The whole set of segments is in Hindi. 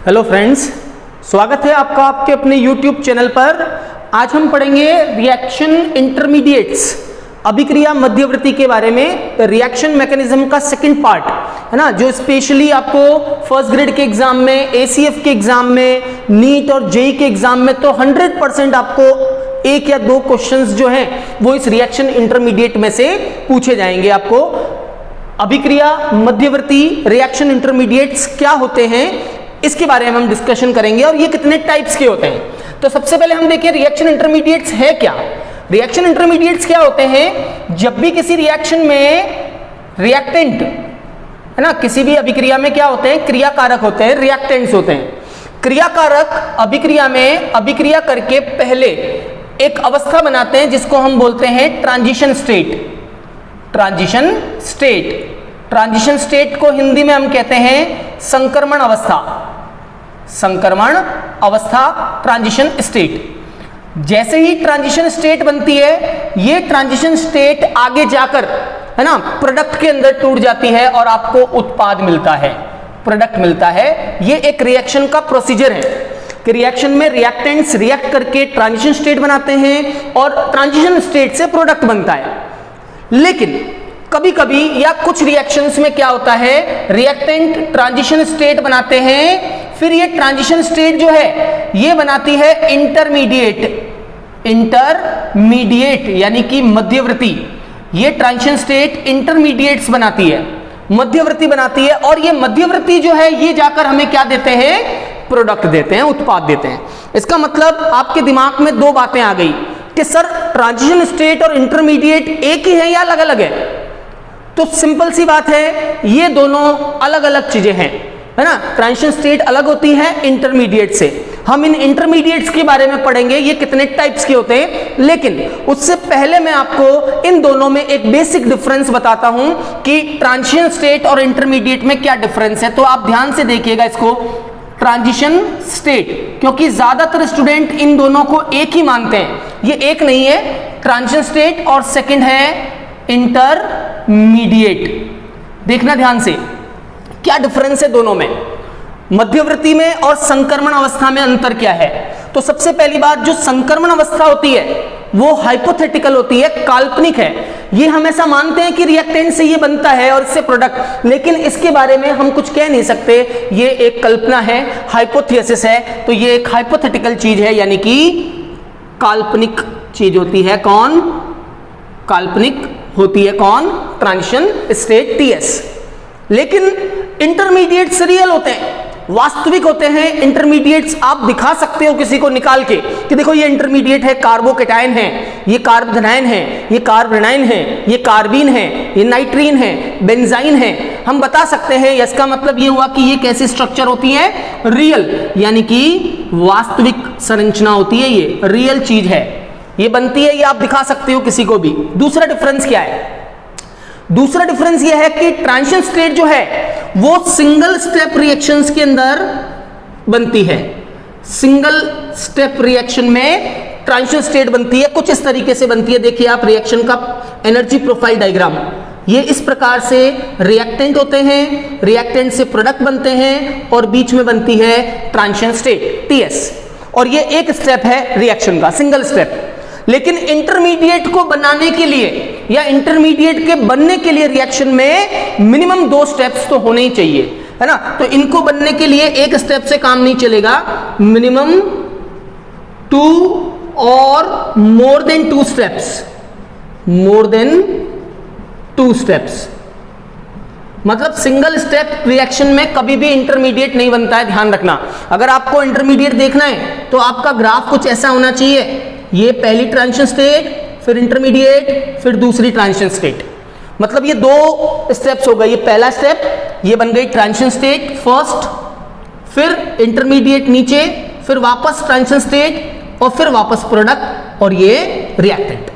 हेलो फ्रेंड्स, स्वागत है आपका आपके अपने YouTube चैनल पर। आज हम पढ़ेंगे रिएक्शन इंटरमीडिएट्स, अभिक्रिया मध्यवर्ती के बारे में। रिएक्शन मैकेनिज्म का सेकंड पार्ट है ना, जो स्पेशली आपको फर्स्ट ग्रेड के एग्जाम में, ACF के एग्जाम में, नीट और जेई के एग्जाम में तो 100% आपको एक या दो क्वेश्चंस जो हैं वो इस रिएक्शन इंटरमीडिएट में से पूछे जाएंगे। आपको अभिक्रिया मध्यवर्ती रिएक्शन इंटरमीडिएट्स क्या होते हैं इसके बारे में हम डिस्कशन करेंगे और ये कितने टाइप्स के होते हैं। तो सबसे पहले हम देखिए रिएक्शन इंटरमीडिएट्स है क्या। रिएक्शन इंटरमीडिएट्स क्या होते हैं? जब भी किसी रिएक्शन में रिएक्टेंट है ना, किसी भी अभिक्रिया में क्या होते हैं? क्रियाकारक होते हैं, रिएक्टेंट्स होते हैं। क्रियाकारक अभिक्रिया में अभिक्रिया करके पहले एक अवस्था बनाते हैं जिसको हम बोलते हैं transition state. Transition state, transition state को हिंदी में हम कहते हैं संक्रमण अवस्था। संक्रमण अवस्था, ट्रांजिशन स्टेट। जैसे ही ट्रांजिशन स्टेट बनती है, ये ट्रांजिशन स्टेट आगे जाकर है ना प्रोडक्ट के अंदर टूट जाती है और आपको उत्पाद मिलता है, प्रोडक्ट मिलता है। ये एक रिएक्शन का प्रोसीजर है कि रिएक्शन में रिएक्टेंट्स रिएक्ट करके ट्रांजिशन स्टेट बनाते हैं और ट्रांजिशन स्टेट से प्रोडक्ट बनता है। लेकिन कभी कभी या कुछ रिएक्शंस में क्या होता है, रिएक्टेंट ट्रांजिशन स्टेट बनाते हैं, फिर ये ट्रांजिशन स्टेट जो है ये बनाती है इंटरमीडिएट। इंटरमीडिएट यानी कि मध्यवर्ती। ये ट्रांजिशन स्टेट इंटरमीडिएट्स बनाती है, मध्यवर्ती बनाती है, और ये मध्यवर्ती जो है ये जाकर हमें क्या देते हैं? प्रोडक्ट देते हैं, उत्पाद देते हैं। इसका मतलब आपके दिमाग में दो बातें आ गई कि सर ट्रांजिशन स्टेट और इंटरमीडिएट एक ही है या अलग अलग है? तो सिंपल सी बात है, ये दोनों अलग अलग चीजें हैं, है ना। ट्रांजिशन स्टेट अलग होती है इंटरमीडिएट से। हम इन इंटरमीडिएट्स के बारे में पढ़ेंगे, ये कितने टाइप्स के होते हैं। लेकिन उससे पहले मैं आपको इन दोनों में एक बेसिक डिफरेंस बताता हूं कि ट्रांजिशन स्टेट और इंटरमीडिएट में क्या डिफरेंस है। तो आप ध्यान से देखिएगा इसको, ट्रांजिशन स्टेट, क्योंकि ज्यादातर स्टूडेंट इन दोनों को एक ही मानते हैं। ये एक नहीं है, ट्रांजिशन स्टेट और सेकंड है इंटरमीडिएट। देखना ध्यान से, क्या डिफरेंस है दोनों में, मध्यवर्ती में और संक्रमण अवस्था में अंतर क्या है। तो सबसे पहली बात, जो संक्रमण अवस्था होती है वो हाइपोथेटिकल होती है, काल्पनिक है। ये हमेशा मानते हैं कि रिएक्टेंट से ये बनता है और इससे प्रोडक्ट, लेकिन इसके बारे में हम कुछ कह नहीं सकते, ये एक कल्पना है, हाइपोथेसिस है। तो ये एक हाइपोथेटिकल चीज है, यानी कि काल्पनिक चीज होती है। कौन? काल्पनिक होती है। कौन? Transition state TS। लेकिन इंटरमीडिएट्स रियल होते हैं, वास्तविक होते हैं। इंटरमीडिएट्स आप दिखा सकते हो किसी को निकाल के कि देखो ये इंटरमीडिएट है, कार्बोकेटायन है, ये कार्बोधनायन है, ये कार्बोनाइन है, ये कार्बीन है, ये नाइट्रीन है, बेंजाइन है। हम बता सकते हैं। इसका मतलब ये हुआ कि ये कैसी स्ट्रक्चर होती है? रियल, यानी कि वास्तविक संरचना होती है, ये रियल चीज है, ये बनती है, ये आप दिखा सकते हो किसी को भी। दूसरा डिफरेंस क्या है? दूसरा डिफरेंस ये है कि ट्रांजिशन स्टेट जो है वो सिंगल स्टेप रिएक्शंस के अंदर बनती है। सिंगल स्टेप रिएक्शन में ट्रांजिशन स्टेट बनती है, कुछ इस तरीके से बनती है। देखिए आप रिएक्शन का एनर्जी प्रोफाइल डायग्राम, ये इस प्रकार से रिएक्टेंट होते हैं, रिएक्टेंट से प्रोडक्ट बनते हैं और बीच में बनती है ट्रांजिशन स्टेट TS। और ये एक स्टेप है रिएक्शन का, सिंगल स्टेप। लेकिन इंटरमीडिएट को बनाने के लिए या इंटरमीडिएट के बनने के लिए रिएक्शन में मिनिमम 2 स्टेप्स तो होने ही चाहिए, है ना। तो इनको बनने के लिए एक स्टेप से काम नहीं चलेगा, मिनिमम 2 और more than 2 steps, more than 2 steps. मतलब सिंगल स्टेप रिएक्शन में कभी भी इंटरमीडिएट नहीं बनता है, ध्यान रखना। अगर आपको इंटरमीडिएट देखना है तो आपका ग्राफ कुछ ऐसा होना चाहिए, ये पहली ट्रांजिशन स्टेट, फिर इंटरमीडिएट, फिर दूसरी ट्रांजिशन स्टेट। मतलब ये 2 स्टेप्स हो गए, ये पहला स्टेप, ये बन गई ट्रांजिशन स्टेट फर्स्ट, फिर इंटरमीडिएट नीचे, फिर वापस ट्रांजिशन स्टेट और फिर वापस प्रोडक्ट और ये रिएक्टेंट।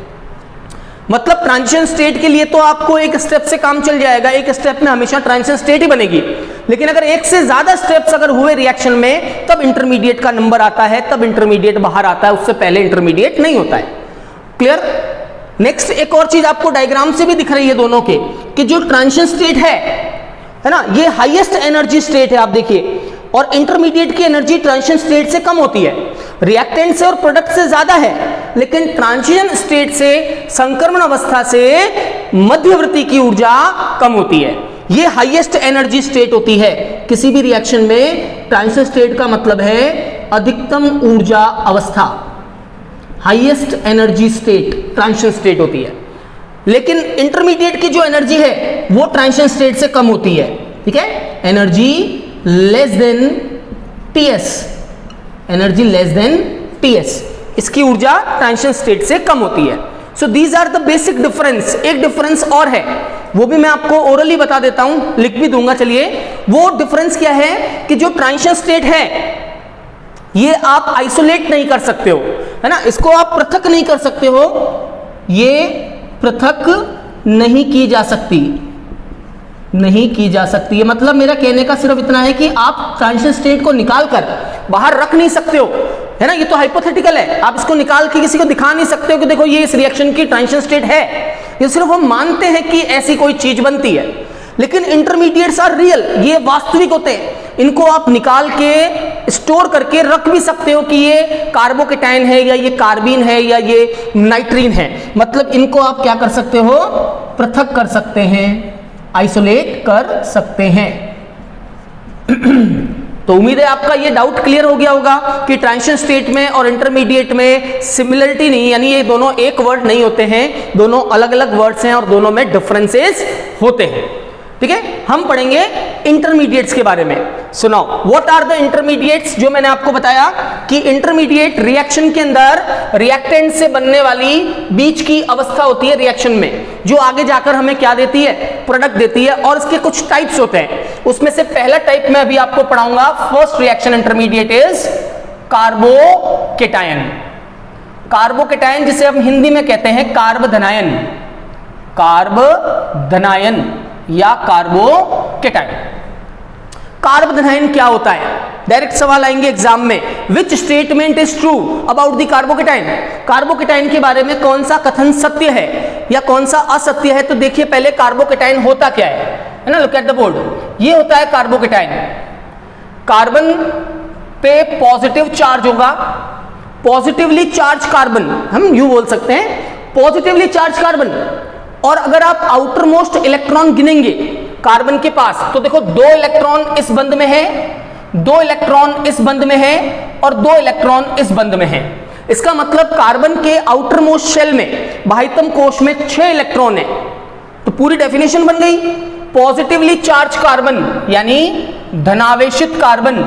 मतलब ट्रांजिशन स्टेट के लिए तो आपको एक स्टेप से काम चल जाएगा, एक स्टेप में हमेशा ट्रांजिशन स्टेट ही बनेगी। लेकिन अगर एक से ज्यादा स्टेप्स अगर हुए रिएक्शन में, तब इंटरमीडिएट का नंबर आता है, तब इंटरमीडिएट बाहर आता है, उससे पहले इंटरमीडिएट नहीं होता है। क्लियर? नेक्स्ट एक और चीज आपको डायग्राम से भी दिख रही है दोनों के, कि जो ट्रांजिशन स्टेट है ना, ये हाईएस्ट एनर्जी स्टेट है। आप देखिए और इंटरमीडिएट की एनर्जी ट्रांजिशन स्टेट से कम होती है, रिएक्टेंट से और प्रोडक्ट से ज्यादा है, लेकिन ट्रांजिशन स्टेट से, संक्रमण अवस्था से मध्यवर्ती की ऊर्जा कम होती है। ये हाईएस्ट एनर्जी स्टेट होती है किसी भी रिएक्शन में। ट्रांजिशन स्टेट का मतलब है अधिकतम ऊर्जा अवस्था, highest energy state transition state होती है। लेकिन इंटरमीडिएट की जो एनर्जी है वो ट्रांजिशन स्टेट से कम होती है, ठीक है, energy less than TS, energy less than TS, इसकी ऊर्जा ट्रांजिशन स्टेट से कम होती है। So these are the basic difference. एक डिफरेंस और है, वो भी मैं आपको ओरली बता देता हूं, लिख भी दूंगा, चलिए। वो डिफरेंस क्या है कि जो ट्रांजिशन स्टेट है ये आप आइसोलेट नहीं कर सकते हो, है ना, इसको आप पृथक नहीं कर सकते हो, ये पृथक नहीं की जा सकती, नहीं की जा सकती है। मतलब मेरा कहने का सिर्फ इतना है कि आप ट्रांजिशन स्टेट को निकाल कर बाहर रख नहीं सकते हो, है ना, ये तो हाइपोथेटिकल है, आप इसको निकाल के किसी को दिखा नहीं सकते हो कि देखो ये इस रिएक्शन की ट्रांजिशन स्टेट है। ये सिर्फ हम मानते हैं कि ऐसी कोई चीज बनती है, लेकिन इंटरमीडिएट्स आर रियल, ये वास्तविक होते हैं। इनको आप निकाल के स्टोर करके रख भी सकते हो कि ये कार्बोकेटाइन है या ये कार्बीन है या ये नाइट्रीन है, मतलब इनको आप क्या कर सकते हो, पृथक कर सकते हैं, आइसोलेट कर सकते हैं। तो उम्मीद है आपका ये डाउट क्लियर हो गया होगा कि ट्रांजिशन स्टेट में और इंटरमीडिएट में सिमिलरिटी नहीं, यानी ये दोनों एक वर्ड नहीं होते हैं, दोनों अलग अलग वर्ड्स हैं और दोनों में डिफरेंसेस होते हैं, ठीक है। हम पढ़ेंगे इंटरमीडिएट्स के बारे में। सुनाओ, व्हाट आर द इंटरमीडिएट्स? जो मैंने आपको बताया कि इंटरमीडिएट रिएक्शन के अंदर रिएक्टेंट से बनने वाली बीच की अवस्था होती है रिएक्शन में, जो आगे जाकर हमें क्या देती है, प्रोडक्ट देती है, और इसके कुछ टाइप्स होते हैं। उसमें से पहला टाइप मैं अभी आपको पढ़ाऊंगा, first reaction intermediate is carbocation. Carbocation जिसे हम हिंदी में कहते हैं कार्बधनायन, कार्बधनायन या कार्बोकेटायन। कार्बोधनायन क्या होता है? डायरेक्ट सवाल आएंगे एग्जाम में, which statement is true about the carbocation? Carbocation के बारे में कौन सा कथन सत्य है या कौन सा असत्य है? तो देखिए पहले कार्बोकेटायन होता क्या है ना, लुक एट द बोर्ड। ये होता है कार्बोकेटायन, कार्बन पे पॉजिटिव चार्ज होगा, पॉजिटिवली चार्ज कार्बन, हम यूं बोल सकते हैं पॉजिटिवली चार्ज कार्बन। और अगर आप आउटर मोस्ट इलेक्ट्रॉन गिनेंगे कार्बन के पास, तो देखो 2 इलेक्ट्रॉन इस बंद में है, 2 इलेक्ट्रॉन इस बंद में है और 2 इलेक्ट्रॉन इस बंद में है। इसका मतलब कार्बन के आउटर मोस्ट शेल में, बाह्यतम कोश में 6 इलेक्ट्रॉन है। तो पूरी डेफिनेशन बन गई, पॉजिटिवली चार्ज कार्बन यानी धनावेशित कार्बन,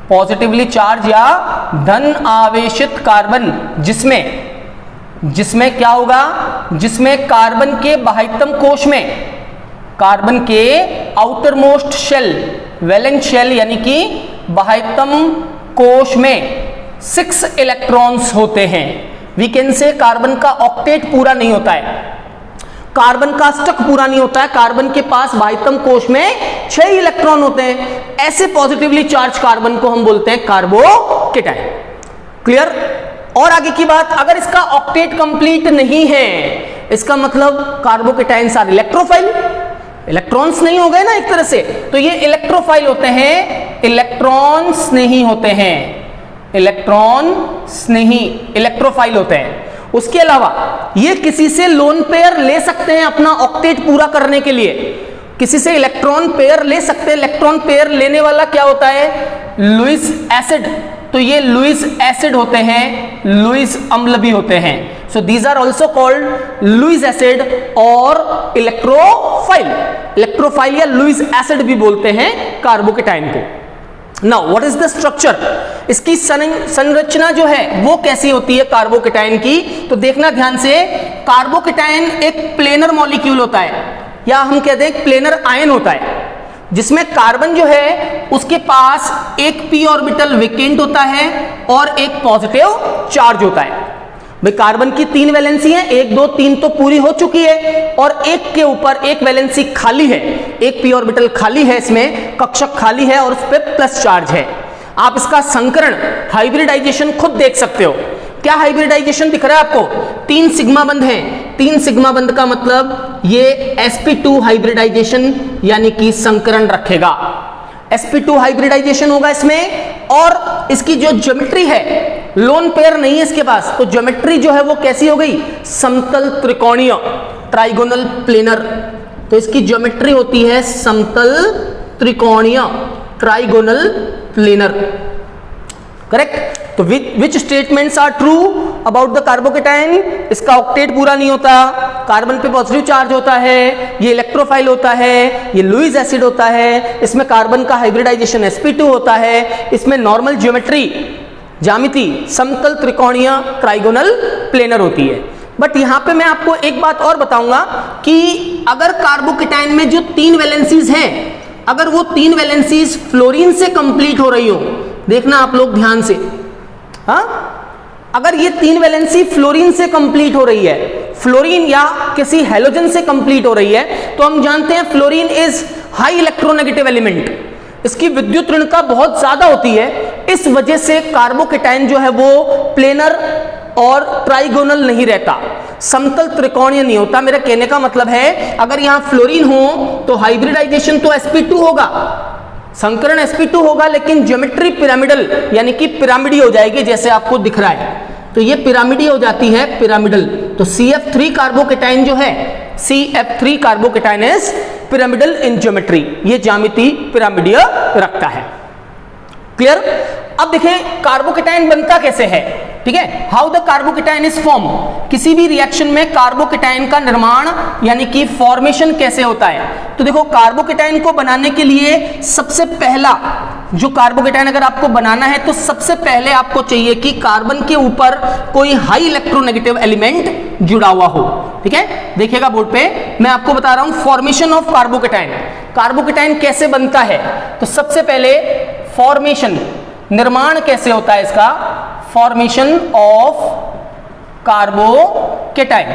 पॉजिटिवली चार्ज या धन आवेशित कार्बन, जिसमें क्या होगा, जिसमें कार्बन के बाह्यतम कोश में, कार्बन के outer most shell, valence shell यानी कि बाह्यतम कोश में 6 इलेक्ट्रॉन्स होते हैं। वी कैन से कार्बन का ऑक्टेट पूरा नहीं होता है, कार्बन का अष्टक पूरा नहीं होता है, कार्बन के पास बाह्यतम कोश में 6 इलेक्ट्रॉन होते हैं। ऐसे पॉजिटिवली चार्ज कार्बन को हम बोलते हैं कार्बोकेटायन। क्लियर? और आगे की बात, अगर इसका ऑक्टेट कंप्लीट नहीं है, इसका मतलब कार्बोकेटायंस आर इलेक्ट्रोफाइल, इलेक्ट्रॉन्स नहीं हो गए ना एक तरह से, तो ये इलेक्ट्रोफाइल होते हैं, इलेक्ट्रॉन्स नहीं होते हैं, इलेक्ट्रॉन्स नहीं, इलेक्ट्रोफाइल होते हैं। उसके अलावा ये किसी से लोन पेयर ले सकते हैं अपना ऑक्टेट पूरा करने के लिए, किसी से इलेक्ट्रॉन पेयर ले सकते हैं। इलेक्ट्रॉन पेयर लेने वाला क्या होता है? Lewis acid. तो ये लुईस एसिड होते हैं, लुईस अम्ल भी होते हैं। So these are also called Lewis acid और इलेक्ट्रोफाइल। इलेक्ट्रोफाइल या लुईस एसिड भी बोलते हैं कार्बोकेटायन को। Now what is the structure? इसकी संरचना जो है वो कैसी होती है कार्बोकेटायन की? तो देखना ध्यान से, कार्बोकेटायन एक प्लेनर मॉलिक्यूल होता है, या हम कहते हैं प्लेनर आयन होता है, जिसमें कार्बन जो है उसके पास एक p ऑर्बिटल वेकेंट होता है और एक पॉजिटिव चार्ज होता है। भाई कार्बन की 3 वैलेंसी है, 1 2 3 तो पूरी हो चुकी है, और एक के ऊपर एक वैलेंसी खाली है, एक p ऑर्बिटल खाली है, इसमें कक्षक खाली है और उस पर प्लस चार्ज है। आप इसका संकरण, हाइब्रिडाइजेशन खुद देख सकते हो। क्या हाइब्रिडाइजेशन दिख रहा है आपको? 3 सिग्मा बंध है, 3 सिग्मा बंध का मतलब ये sp2 हाइब्रिडाइजेशन यानी कि संकरण रखेगा। sp2 हाइब्रिडाइजेशन होगा इसमें, और इसकी जो ज्योमेट्री है, लोन पेयर नहीं है इसके पास, तो ज्योमेट्री जो है वो कैसी हो गई, समतल त्रिकोणीय, ट्राइगोनल प्लेनर। तो इसकी ज्योमेट्री होती है समतल त्रिकोणीय, ट्राइगोनल प्लेनर। करेक्ट। तो which statements are true about the carbocation? इसका ऑक्टेट पूरा नहीं होता, कार्बन पे पॉजिटिव चार्ज होता है, ये इलेक्ट्रोफाइल होता है, ये लुईस एसिड होता है, इसमें कार्बन का हाइब्रिडाइजेशन sp2 होता है, इसमें नॉर्मल ज्योमेट्री, ज्यामिति समतल त्रिकोणीय ट्राइगोनल प्लेनर होती है। बट यहां पे मैं आपको एक बात और बताऊंगा कि अगर कार्बोकेटाइन में जो 3 वैलेंसीज हैं, अगर वो 3 वैलेंसीज फ्लोरीन से कंप्लीट हो रही हो, देखना आप लोग ध्यान से, हाँ, अगर ये 3 वैलेंसी फ्लोरीन से कंप्लीट हो रही है, फ्लोरीन या किसी हैलोजन से कंप्लीट हो रही है, तो हम जानते हैं fluorine is high electronegative element, इसकी विद्युत ऋणता बहुत ज्यादा होती है, इस वजह से कार्बोकेटाइन जो है वो प्लेनर और ट्राइगोनल नहीं रहता, समतल त्रिकोणीय नहीं होता। मेरा कहने का मतलब है अगर यहां फ्लोरीन हो तो हाइब्रिडाइजेशन तो sp2 होगा, संकरण sp2 होगा, लेकिन ज्योमेट्री पिरामिडल यानी कि पिरामिडी हो जाएगी, जैसे आपको दिख रहा है, तो ये पिरामिडी हो जाती है, पिरामिडल। तो CF3 कार्बोकेटाइन जो है, CF3 carbocation is pyramidal in geometry, ये ज्यामिति पिरामिडीय रखता है। क्लियर। अब देखें कार्बोकेटाइन बनता कैसे है, ठीक है, how the carbocation is form. किसी भी रिएक्शन में कार्बोकेटाइन का निर्माण यानी कि फॉर्मेशन कैसे होता है, तो देखो कार्बोकेटाइन को बनाने के लिए सबसे पहला जो कार्बोकेटाइन अगर आपको बनाना है तो सबसे पहले आपको चाहिए कि कार्बन के ऊपर कोई हाई इलेक्ट्रोनेगेटिव एलिमेंट जुड़ा हुआ हो, ठीक है। देखिएगा बोर्ड पे मैं आपको बता रहा हूं फॉर्मेशन ऑफ कार्बोकेटाइन, कार्बोकेटाइन कैसे बनता है। तो सबसे पहले फॉर्मेशन, निर्माण कैसे होता है इसका, फॉर्मेशन ऑफ कार्बोकेटाइन,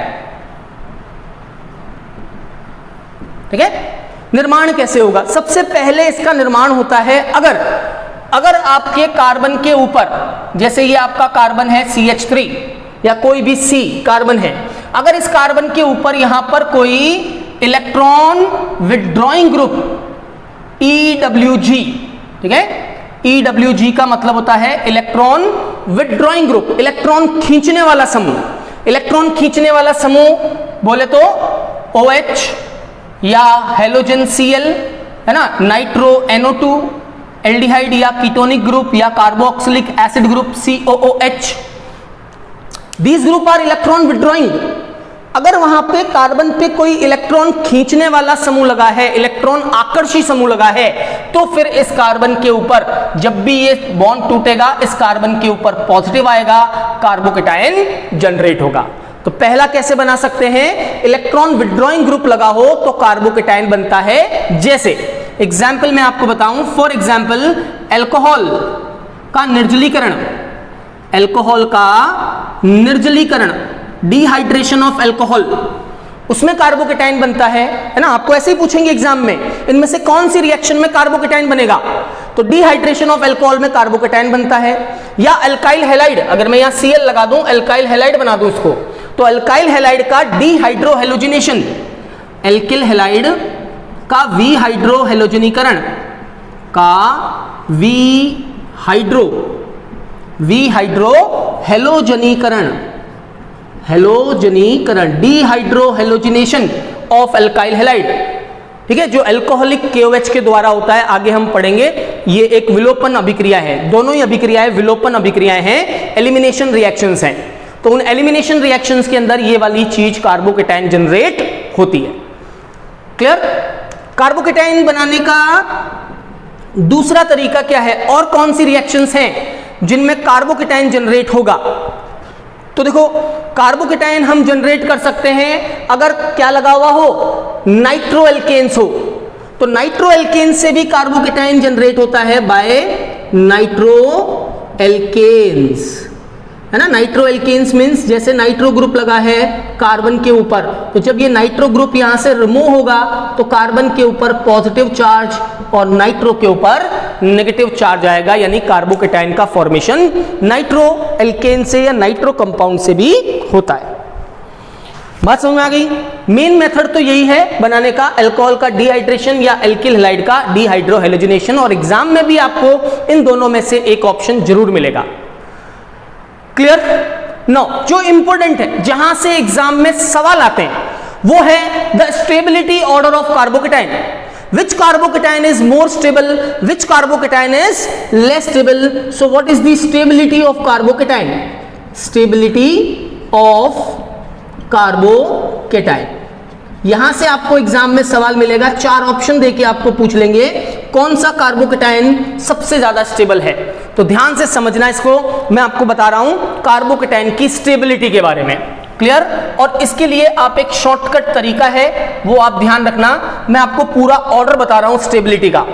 ठीक है, निर्माण कैसे होगा। सबसे पहले इसका निर्माण होता है अगर आपके कार्बन के ऊपर, जैसे ये आपका कार्बन है CH3 या कोई भी C कार्बन है, अगर इस कार्बन के ऊपर यहां पर कोई इलेक्ट्रॉन विथड्रॉइंग ग्रुप EWG, ठीक है, EWG का मतलब होता है इलेक्ट्रॉन विथड्रॉइंग ग्रुप, इलेक्ट्रॉन खींचने वाला समूह। इलेक्ट्रॉन खींचने वाला समूह बोले तो OH या हेलोजन Cl, है ना, नाइट्रो NO2, एल्डिहाइड या कीटोनिक ग्रुप या carboxylic acid group COOH, these group are electron withdrawing. अगर वहां पे कार्बन पे कोई इलेक्ट्रॉन खींचने वाला समूह लगा है, इलेक्ट्रॉन आकर्षी समूह लगा है, तो फिर इस कार्बन के ऊपर जब भी ये बॉन्ड टूटेगा, इस कार्बन के ऊपर पॉजिटिव आएगा, कार्बोकेटाइन जनरेट होगा। तो पहला कैसे बना सकते हैं, इलेक्ट्रॉन विथड्रॉइंग ग्रुप लगा हो तो कार्बोकेटाइन बनता है। जैसे एग्जाम्पल मैं आपको बताऊं, फॉर एग्जाम्पल अल्कोहल का निर्जलीकरण, अल्कोहल का निर्जलीकरण, डिहाइड्रेशन ऑफ अल्कोहल, उसमें कार्बोकेटाइन बनता है ना। आपको ऐसे ही पूछेंगे एग्जाम में, इनमें से कौन सी रिएक्शन में कार्बोकेटाइन बनेगा, तो डिहाइड्रेशन ऑफ अल्कोहल में कार्बोकेटाइन बनता है। या अल्काइल हैलाइड, अगर मैं यहां Cl लगा दूं, अल्काइल हैलाइड बना दूं इसको, तो अल्काइल हैलाइड का डिहाइड्रोहेलोजिनेशन, अल्किल हैलाइड का विहाइड्रोहेलोजनीकरण, का विहाइड्रोहेलोजनीकरण, हेलोजनीकरण, डिहाइड्रोहेलोजिनेशन ऑफ अल्काइल हैलाइड, ठीक है, जो अल्कोहलिक KOH के द्वारा होता है, आगे हम पढ़ेंगे। ये एक विलोपन अभिक्रिया है, दोनों ही अभिक्रियाएं विलोपन अभिक्रियाएं हैं, एलिमिनेशन रिएक्शंस हैं। तो उन एलिमिनेशन रिएक्शंस के अंदर ये वाली चीज कार्बोकेटाइन जनरेट होती है। क्लियर। कार्बोकेटाइन बनाने का दूसरा तरीका क्या है, और कौन सी रिएक्शंस हैं जिनमें कार्बोकेटाइन जनरेट होगा। तो देखो कार्बोकेटाइन हम जनरेट कर सकते हैं अगर क्या लगा हुआ हो, नाइट्रो एल्केन्स हो, तो नाइट्रो एल्केन्स से भी कार्बोकेटाइन जनरेट होता है बाय नाइट्रो एल्केन्स, है ना। नाइट्रो एल्केन्स मींस जैसे नाइट्रो ग्रुप लगा है कार्बन के ऊपर, तो जब ये नाइट्रो ग्रुप यहां से रिमूव होगा तो कार्बन के ऊपर पॉजिटिव चार्ज और नाइट्रो के ऊपर नेगेटिव चार्ज आएगा, यानी कार्बोकेटाइन का फॉर्मेशन नाइट्रो एल्केन से या नाइट्रो कंपाउंड से भी होता है। बात समझ में आ गई? मेन मेथड तो यही है बनाने का, अल्कोहल का डिहाइड्रेशन या एल्किल हैलाइड का डिहाइड्रोहेलोजिनेशन, और एग्जाम में भी आपको इन दोनों में से एक ऑप्शन जरूर मिलेगा। क्लियर? नो, जो इंपॉर्टेंट है, जहां से एग्जाम में सवाल आते हैं, वो है the stability order of carbocation. Which carbocation is more stable? Which carbocation is less stable? So what is the stability of carbocation? Stability of carbocation. यहां से आपको एग्जाम में सवाल मिलेगा, 4 ऑप्शन देके आपको पूछ लेंगे कौन सा कार्बोकेटाइन सबसे ज्यादा स्टेबल है। तो ध्यान से समझना इसको, मैं आपको बता रहा हूं कार्बोकेटाइन की स्टेबिलिटी के बारे में। क्लियर? और इसके लिए आप एक शॉर्टकट तरीका है, वो आप ध्यान रखना, मैं आपको पूरा ऑर्डर बता रहा हूं स्टेबिलिटी का।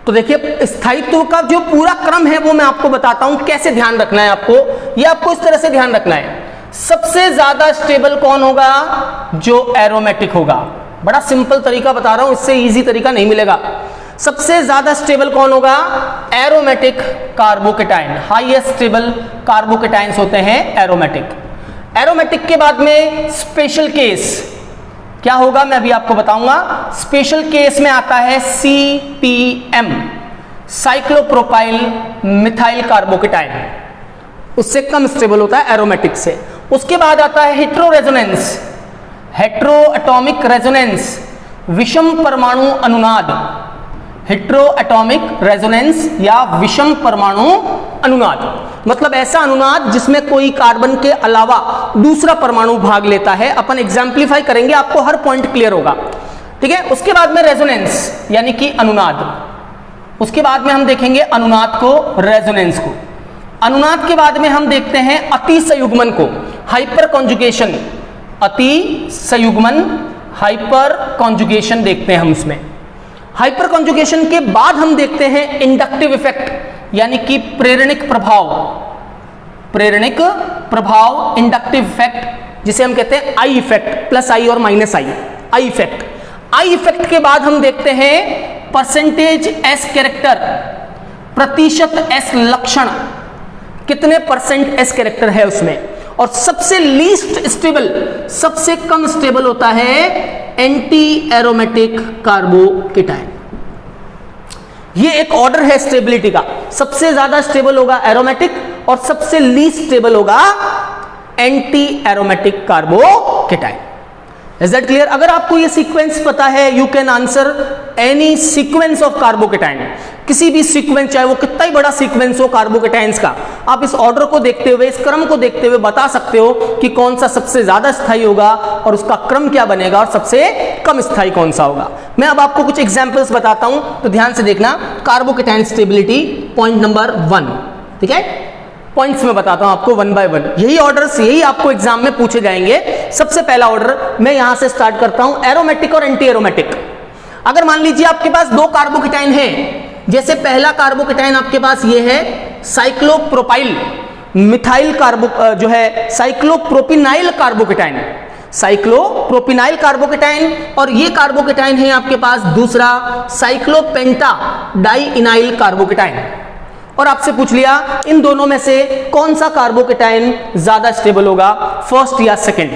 तो देखिए, स्थायित्व का जो पूरा क्रम है वो मैं आपको बताता हूं कैसे ध्यान रखना है आपको। ये आपको इस तरह से ध्यान रखना है, सबसे ज्यादा स्टेबल कौन होगा? जो एरोमेटिक होगा। बड़ा सिंपल तरीका बता रहा हूं, इससे इजी तरीका नहीं मिलेगा। सबसे ज्यादा स्टेबल कौन होगा? Aromatic carbocation. Highest stable carbocations होते हैं एरोमेटिक। एरोमेटिक के बाद में स्पेशल केस क्या होगा मैं अभी आपको बताऊंगा। स्पेशल केस में आता है CPM, साइक्लोप्रोपाइल मिथाइल कार्बोकेटाइन, उससे कम स्टेबल होता है एरोमेटिक से। उसके बाद आता है hetero resonance, hetero atomic resonance, विषम परमाणु अनुनाद, हेट्रो एटॉमिक रेजोनेंस या विषम परमाणु अनुनाद, मतलब ऐसा अनुनाद जिसमें कोई कार्बन के अलावा दूसरा परमाणु भाग लेता है। अपन एग्जाम्पलीफाई करेंगे, आपको हर पॉइंट क्लियर होगा, ठीक है। उसके बाद में रेजोनेंस यानी कि अनुनाद, उसके बाद में हम देखेंगे अनुनाद को, रेजोनेंस को। अनुनाद के बाद में हम देखते हैं अति संयुग्मन को, हाइपर कॉन्जुगेशन, अति संयुग्मन, हाइपर कॉन्जुगेशन देखते हैं हम उसमें। हाइपर कॉन्जुगेशन के बाद हम देखते हैं इंडक्टिव इफेक्ट यानी कि प्रेरणिक प्रभाव, प्रेरणिक प्रभाव, इंडक्टिव इफेक्ट, जिसे हम कहते हैं आई इफेक्ट, प्लस आई और minus I, I effect. I effect के बाद हम देखते हैं परसेंटेज एस कैरेक्टर, प्रतिशत एस लक्षण, कितने परसेंट एस कैरेक्टर है उसमें। और सबसे लीस्ट स्टेबल, सबसे कम स्टेबल होता है एंटी एरोमेटिक कार्बोकेटाइन। ये एक ऑर्डर है स्टेबिलिटी का, सबसे ज्यादा स्टेबल होगा एरोमेटिक और सबसे लीस्ट स्टेबल होगा anti aromatic carbocation. Is that clear? अगर आपको ये सीक्वेंस पता है, you can answer any sequence of carbocation, किसी भी सीक्वेंस, चाहे वो कितना ही बड़ा सीक्वेंस हो कार्बोकेटाइंस का, आप इस ऑर्डर को देखते हुए, इस क्रम को देखते हुए बता सकते हो कि कौन सा सबसे ज्यादा स्थायी होगा और उसका क्रम क्या बनेगा और सबसे कम स्थायी कौन सा होगा। मैं अब आपको कुछ एग्जांपल्स बताता हूं, तो ध्यान से देखना। कार्बोकेटाइन स्टेबिलिटी पॉइंट नंबर 1, ठीक है, पॉइंट्स में बताता हूं आपको वन बाय वन। यही ऑर्डर्स, यही आपको एग्जाम में पूछे जाएंगे। सबसे पहला ऑर्डर मैं यहां से स्टार्ट करता हूं, एरोमेटिक और एंटी एरोमेटिक। अगर मान लीजिए आपके पास 2 कार्बोकेटाइन है, जैसे पहला कार्बोकेटाइन आपके पास ये है साइक्लोप्रोपाइल मिथाइल कार्बो जो है साइक्लोप्रोपिनाइल कार्बोकेटाइन, साइक्लोप्रोपिनाइल कार्बोकेटाइन, और ये कार्बोकेटाइन है आपके पास दूसरा साइक्लोपेंटा डाइइनाइल कार्बोकेटाइन। और आपसे पूछ लिया इन दोनों में से कौन सा कार्बोकेटाइन ज्यादा स्टेबल होगा, फर्स्ट या सेकंड।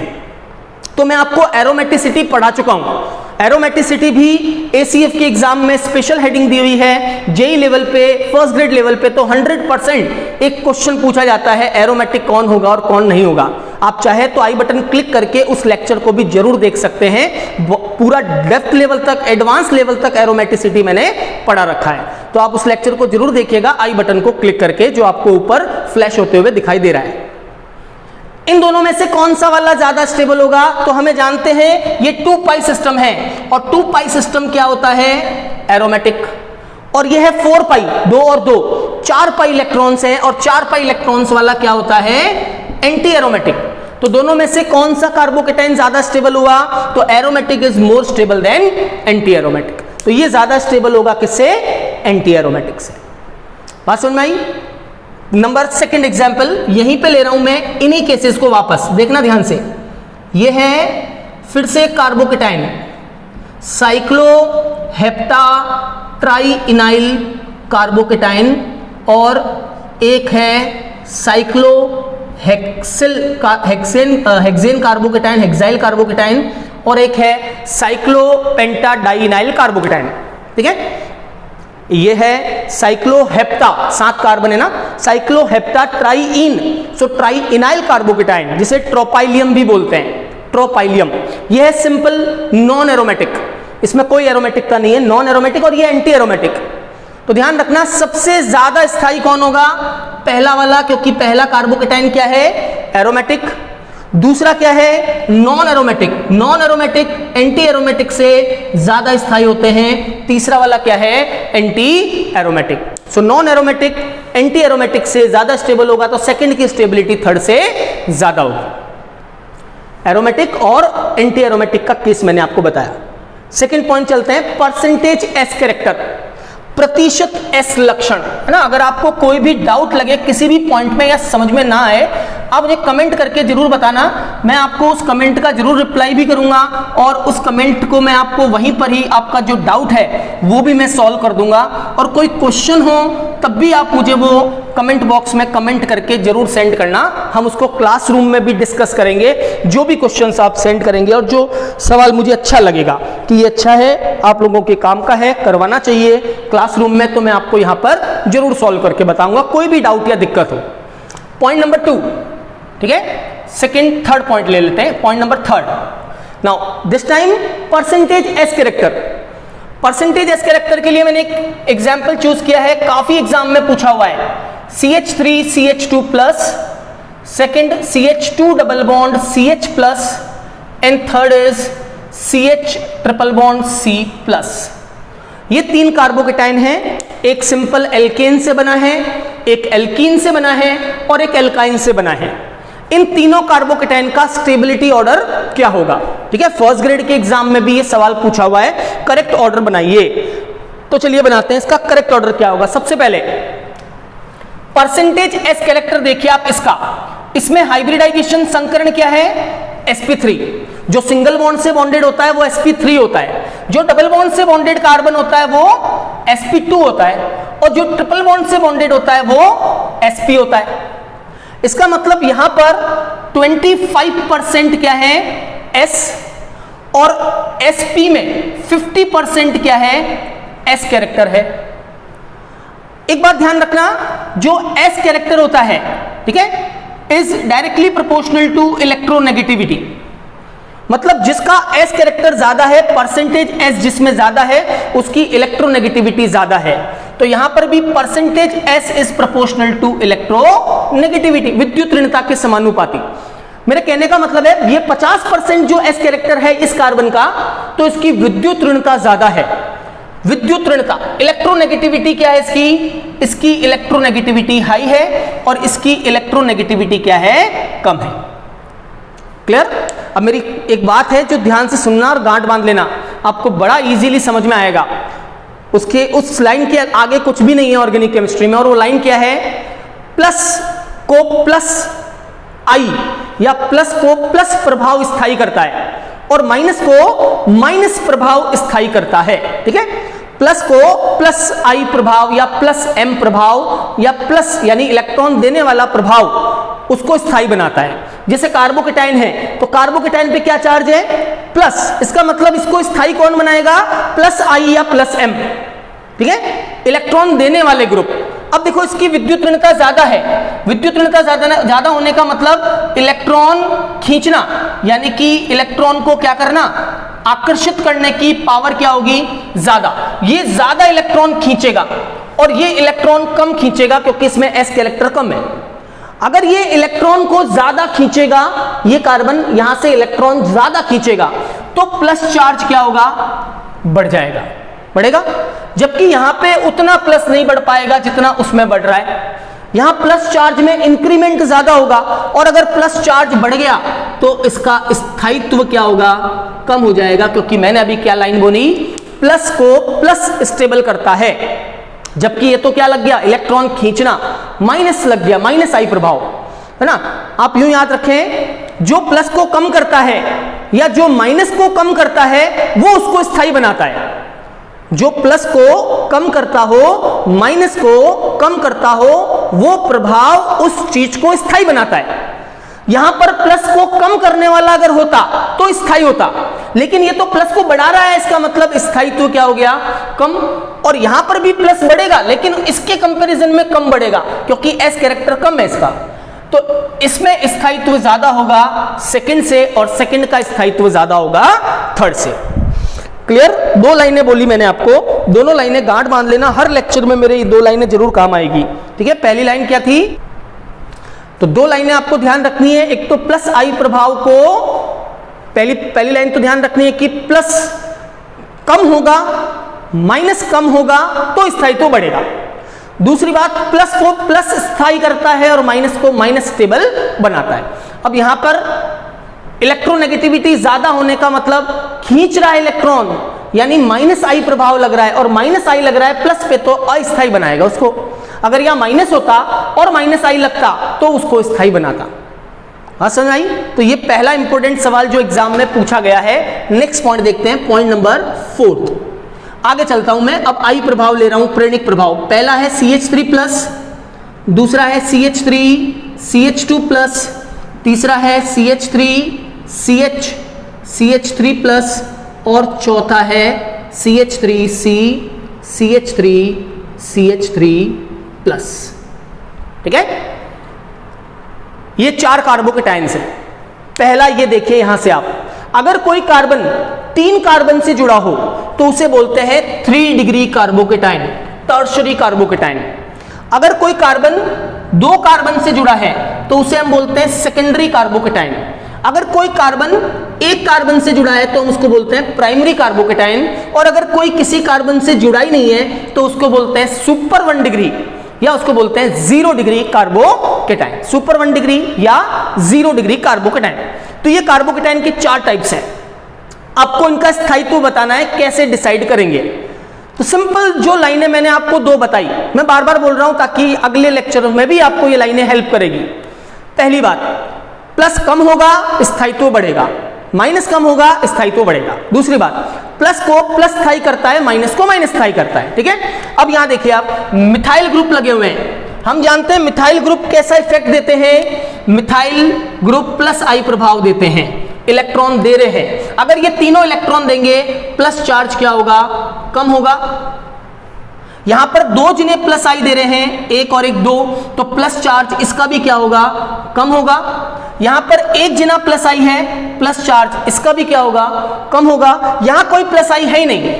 तो मैं आपको एरोमेटिसिटी पढ़ा चुका हूं। एरोमेटिसिटी भी एसीएफ के एग्जाम में स्पेशल हेडिंग दी हुई है। जेई लेवल पे, फर्स्ट ग्रेड लेवल पे तो 100% एक क्वेश्चन पूछा जाता है एरोमेटिक कौन होगा और कौन नहीं होगा। आप चाहे तो आई बटन क्लिक करके उस लेक्चर को भी जरूर देख सकते हैं, पूरा डेप्थ लेवल तक, एडवांस लेवल तक एरोमेटिसिटी मैंने पढ़ा रखा है, तो आप उस लेक्चर को जरूर देखिएगा आई बटन को क्लिक करके, जो आपको ऊपर फ्लैश होते हुए दिखाई दे रहा है। इन दोनों में से कौन सा वाला ज्यादा स्टेबल होगा, तो हमें जानते हैं ये 2 पाई सिस्टम है, और 2 पाई सिस्टम क्या होता है, एरोमेटिक, और ये है 4 पाई, 2 और 2, 4 पाई इलेक्ट्रॉन्स हैं, और 4 पाई इलेक्ट्रॉन्स वाला क्या होता है, एंटी एरोमेटिक। तो दोनों में से कौन सा कार्बोकेटाइन ज्यादा स्टेबल हुआ, तो aromatic is more stable then anti aromatic. तो ये ज्यादा स्टेबल होगा किससे, एंटी एरोमेटिक से। बात समझ में आई? नंबर सेकंड एग्जांपल यहीं पे ले रहा हूं मैं, इन्हीं केसेस को वापस देखना ध्यान से। ये है फिर से कार्बोकेटाइन साइक्लोहेप्टा ट्राइइनाइल कार्बोकेटाइन, और एक है cyclo hexane carbocation, hexyl carbocation, और एक है साइक्लोपेंटाडाइनाइल कार्बोकेटाइन। ठीक है, ये है साइक्लोहेप्टा, 7 कार्बन है ना, साइक्लोहेप्टा ट्राइइन, सो ट्राइइनाइल कार्बोकेटाइन, जिसे ट्रोपाइलियम भी बोलते हैं, ट्रोपाइलियम। यह है सिंपल नॉन एरोमेटिक, इसमें कोई एरोमेटिकता नहीं है, नॉन एरोमेटिक, और ये एंटी एरोमेटिक। तो ध्यान रखना सबसे ज्यादा स्थायी कौन होगा, पहला वाला, क्योंकि पहला कार्बोकेटाइन क्या है, एरोमेटिक। दूसरा क्या है, non aromatic, non aromatic anti aromatic से ज्यादा स्थायी होते हैं। तीसरा वाला क्या है, anti aromatic. So non aromatic anti aromatic से ज्यादा स्टेबल होगा, तो सेकंड की स्टेबिलिटी थर्ड से ज्यादा होगी। एरोमेटिक और एंटी एरोमेटिक का केस मैंने आपको बताया। सेकंड पॉइंट चलते हैं, परसेंटेज एस कैरेक्टर, प्रतिशत एस लक्षण, है ना। अगर आपको कोई भी डाउट लगे किसी भी पॉइंट में या समझ में ना आए, आप मुझे कमेंट करके जरूर बताना, मैं आपको उस कमेंट का जरूर रिप्लाई भी करूंगा, और उस कमेंट को मैं आपको वहीं पर ही आपका जो डाउट है वो भी मैं सॉल्व कर दूंगा। और कोई क्वेश्चन हो तब भी आप मुझे वो कमेंट बॉक्स में कमेंट करके जरूर सेंड करना, हम उसको क्लासरूम में भी डिस्कस करेंगे। जो भी क्वेश्चंस आप सेंड करेंगे और जो सवाल मुझे अच्छा लगेगा कि ये अच्छा है, आप लोगों के काम का है, करवाना चाहिए क्लासरूम में, तो मैं आपको यहां पर जरूर सॉल्व करके बताऊंगा, कोई भी डाउट या दिक्कत हो। पॉइंट नंबर 2, ठीक है, सेकंड थर्ड पॉइंट ले लेते हैं। Point number 3, now this time percentage S character. Percentage S character के लिए मैंने एक एग्जाम्पल चूज किया है, काफी एग्जाम में पूछा हुआ है। CH3 CH2 plus, second CH2 double bond CH plus, and third is CH triple bond C plus. ये 3 कार्बोकेटाइन हैं, एक सिंपल एल्केन से बना है, एक एल्कीन से बना है, और एक एल्काइन से बना है। इन तीनों कार्बोकेटाइन का स्टेबिलिटी ऑर्डर क्या होगा, ठीक है, फर्स्ट ग्रेड के एग्जाम में भी ये सवाल पूछा हुआ है, करेक्ट ऑर्डर बनाइए। तो चलिए बनाते हैं, इसका करेक्ट ऑर्डर क्या होगा। सबसे पहले परसेंटेज एस कैरेक्टर देखिए आप इसका, इसमें हाइब्रिडाइजेशन संकरण क्या है, sp3। जो सिंगल बॉन्ड से बॉन्डेड होता है वो sp3 होता है, जो डबल बॉन्ड से बॉन्डेड कार्बन होता है वो sp2 होता है, और जो ट्रिपल बॉन्ड से बॉन्डेड होता है वो sp होता है। इसका मतलब यहां पर 25% क्या है S, और sp में 50% क्या है, S कैरेक्टर है। एक बात ध्यान रखना, जो S कैरेक्टर होता है, ठीक है, is directly proportional to electronegativity. मतलब जिसका S कैरेक्टर ज्यादा है, परसेंटेज S जिसमें ज्यादा है, उसकी इलेक्ट्रोनेगेटिविटी ज्यादा है। तो यहां पर भी percentage S is proportional to electronegativity, विद्युत ऋणता के समानुपाती। मेरे कहने का मतलब है ये 50% जो S कैरेक्टर है इस कार्बन का, तो इसकी विद्युत ऋणता ज्यादा है। विद्युत ऋणता, इलेक्ट्रोनेगेटिविटी क्या है इसकी, इसकी इलेक्ट्रोनेगेटिविटी हाई है, और इसकी इलेक्ट्रोनेगेटिविटी क्या है, कम है। क्लियर। अब मेरी एक बात है जो ध्यान से सुनना और गांठ बांध लेना, आपको बड़ा इजीली समझ में आएगा। उसके उस लाइन के आगे कुछ भी नहीं है ऑर्गेनिक केमिस्ट्री में, और वो लाइन क्या है, प्लस को प्लस आई या प्लस को प्लस प्रभाव स्थायी करता है, और माइनस को माइनस प्रभाव स्थायी करता है। ठीक है, प्लस को प्लस आई प्रभाव या प्लस एम प्रभाव या प्लस यानी इलेक्ट्रॉन देने वाला प्रभाव उसको स्थायी बनाता है। जैसे कार्बोकेटाइन है, तो कार्बोकेटाइन पे क्या चार्ज है, प्लस, इसका मतलब इसको स्थायी कौन बनाएगा, प्लस आई या प्लस एम। ठीक है, इलेक्ट्रॉन देने वाले ग्रुप। अब देखो इसकी विद्युत ऋणता ज्यादा है, विद्युत ऋणता ज्यादा होने का मतलब इलेक्ट्रॉन खींचना, यानी कि इलेक्ट्रॉन को क्या करना, आकर्षित करने की पावर क्या होगी, ज्यादा। ये ज्यादा इलेक्ट्रॉन खींचेगा और ये इलेक्ट्रॉन कम खींचेगा, क्योंकि इसमें एस कैरेक्टर कम है। अगर ये इलेक्ट्रॉन को ज्यादा खींचेगा, ये कार्बन यहां से इलेक्ट्रॉन ज्यादा खींचेगा, तो प्लस चार्ज क्या होगा, बढ़ जाएगा, बढ़ेगा। जबकि यहां पे उतना प्लस नहीं बढ़ पाएगा जितना उसमें बढ़ रहा है। यहां प्लस चार्ज में इंक्रीमेंट ज्यादा होगा, और अगर प्लस चार्ज बढ़ गया तो इसका स्थायित्व क्या होगा, कम हो जाएगा, क्योंकि मैंने अभी क्या लाइन बोली, प्लस को प्लस स्टेबल करता है, जबकि ये तो क्या लग गया, इलेक्ट्रॉन खींचना, माइनस लग गया, माइनस आई प्रभाव, है ना। आप यूं याद रखें, जो प्लस को कम करता है या जो माइनस को कम करता है वो उसको स्थायी बनाता है। जो प्लस को कम करता हो, माइनस को कम करता हो, वो प्रभाव उस चीज को स्थायी बनाता है। यहां पर प्लस को कम करने वाला अगर होता तो स्थायी होता, लेकिन ये तो प्लस को बढ़ा रहा है, इसका मतलब स्थायित्व क्या हो गया, कम। और यहां पर भी प्लस बढ़ेगा लेकिन इसके कंपैरिजन में कम बढ़ेगा क्योंकि एस कैरेक्टर कम है इसका, तो इसमें स्थायित्व ज्यादा होगा सेकंड से और सेकंड का स्थायित्व ज्यादा होगा थर्ड से। क्लियर? दो लाइनें बोली मैंने आपको, दोनों लाइनें गांठ बांध लेना, हर लेक्चर में मेरे ये दो लाइनें जरूर काम आएगी। ठीक है, पहली लाइन क्या थी, तो दो लाइनें आपको ध्यान रखनी है, एक तो प्लस आई प्रभाव को, पहली लाइन तो ध्यान रखनी है कि प्लस कम होगा, माइनस कम होगा तो स्थायित्व बढ़ेगा। दूसरी बात, प्लस को प्लस स्थायी करता है और माइनस को माइनस स्टेबल बनाता है। अब यहां पर इलेक्ट्रोनेगेटिविटी ज्यादा होने का मतलब खींच रहा है इलेक्ट्रॉन, यानी माइनस आई प्रभाव लग रहा है, और माइनस आई लग रहा है प्लस पे तो अस्थायी बनाएगा उसको। अगर यहां माइनस होता और माइनस आई लगता तो उसको स्थायी बनाता। हाँ समझ आई? तो ये पहला इंपॉर्टेंट सवाल जो एग्जाम में पूछा गया है। नेक्स्ट पॉइंट देखते हैं, पॉइंट नंबर 4। आगे चलता हूं मैं, अब आई प्रभाव ले रहा हूं, प्रेरणिक प्रभाव। पहला है CH3+, दूसरा है CH3 CH2+, तीसरा है CH3 CH3+, और चौथा है CH3C CH3 CH3+। ठीक है, ये 4 कार्बोकेटाइंस है। पहला ये देखिए यहां से आप, अगर कोई कार्बन 3 कार्बन से जुड़ा हो तो उसे बोलते हैं 3 डिग्री कार्बोकेटाइन, टर्शरी कार्बोकेटाइन। अगर कोई कार्बन 2 कार्बन से जुड़ा है तो उसे हम बोलते हैं सेकेंडरी कार्बोकेटाइन। अगर कोई कार्बन 1 कार्बन से जुड़ा है तो हम उसको बोलते हैं प्राइमरी कार्बोकेटाइन, और अगर कोई किसी कार्बन से जुड़ा ही नहीं है तो उसको बोलते हैं सुपर 1 डिग्री, या उसको बोलते हैं 0 डिग्री कार्बोकेटाइन। सुपर 1 डिग्री या 0 डिग्री कार्बोकेटाइन। तो ये कार्बोकेटाइन के 4 टाइप्स हैं। आपको इनका स्थायित्व बताना है, कैसे डिसाइड करेंगे? तो सिंपल जो लाइनें मैंने आपको 2 बताई, मैं बार बार बोल रहा हूं ताकि अगले लेक्चर में भी आपको ये लाइनें हेल्प करेगी। पहली बात, प्लस कम होगा स्थायित्व बढ़ेगा, माइनस कम होगा स्थायित्व बढ़ेगा। दूसरी बात, प्लस को प्लस स्थायी करता है, माइनस को माइनस स्थायी करता है। ठीक है, अब यहां देखिए आप, मिथाइल ग्रुप लगे हुए हैं। हम जानते हैं मिथाइल ग्रुप कैसा इफेक्ट देते हैं, मिथाइल ग्रुप प्लस आई प्रभाव देते हैं, इलेक्ट्रॉन दे रहे हैं। अगर ये तीनों इलेक्ट्रॉन देंगे, प्लस चार्ज क्या होगा, कम होगा। यहां पर 2 जिन्हें प्लस आई दे रहे हैं, 1 और 1 2, तो प्लस चार्ज इसका भी क्या होगा, कम होगा। यहां पर 1 जिना प्लस आई है, प्लस चार्ज इसका भी क्या होगा, कम होगा। यहां कोई प्लस आई है ही नहीं,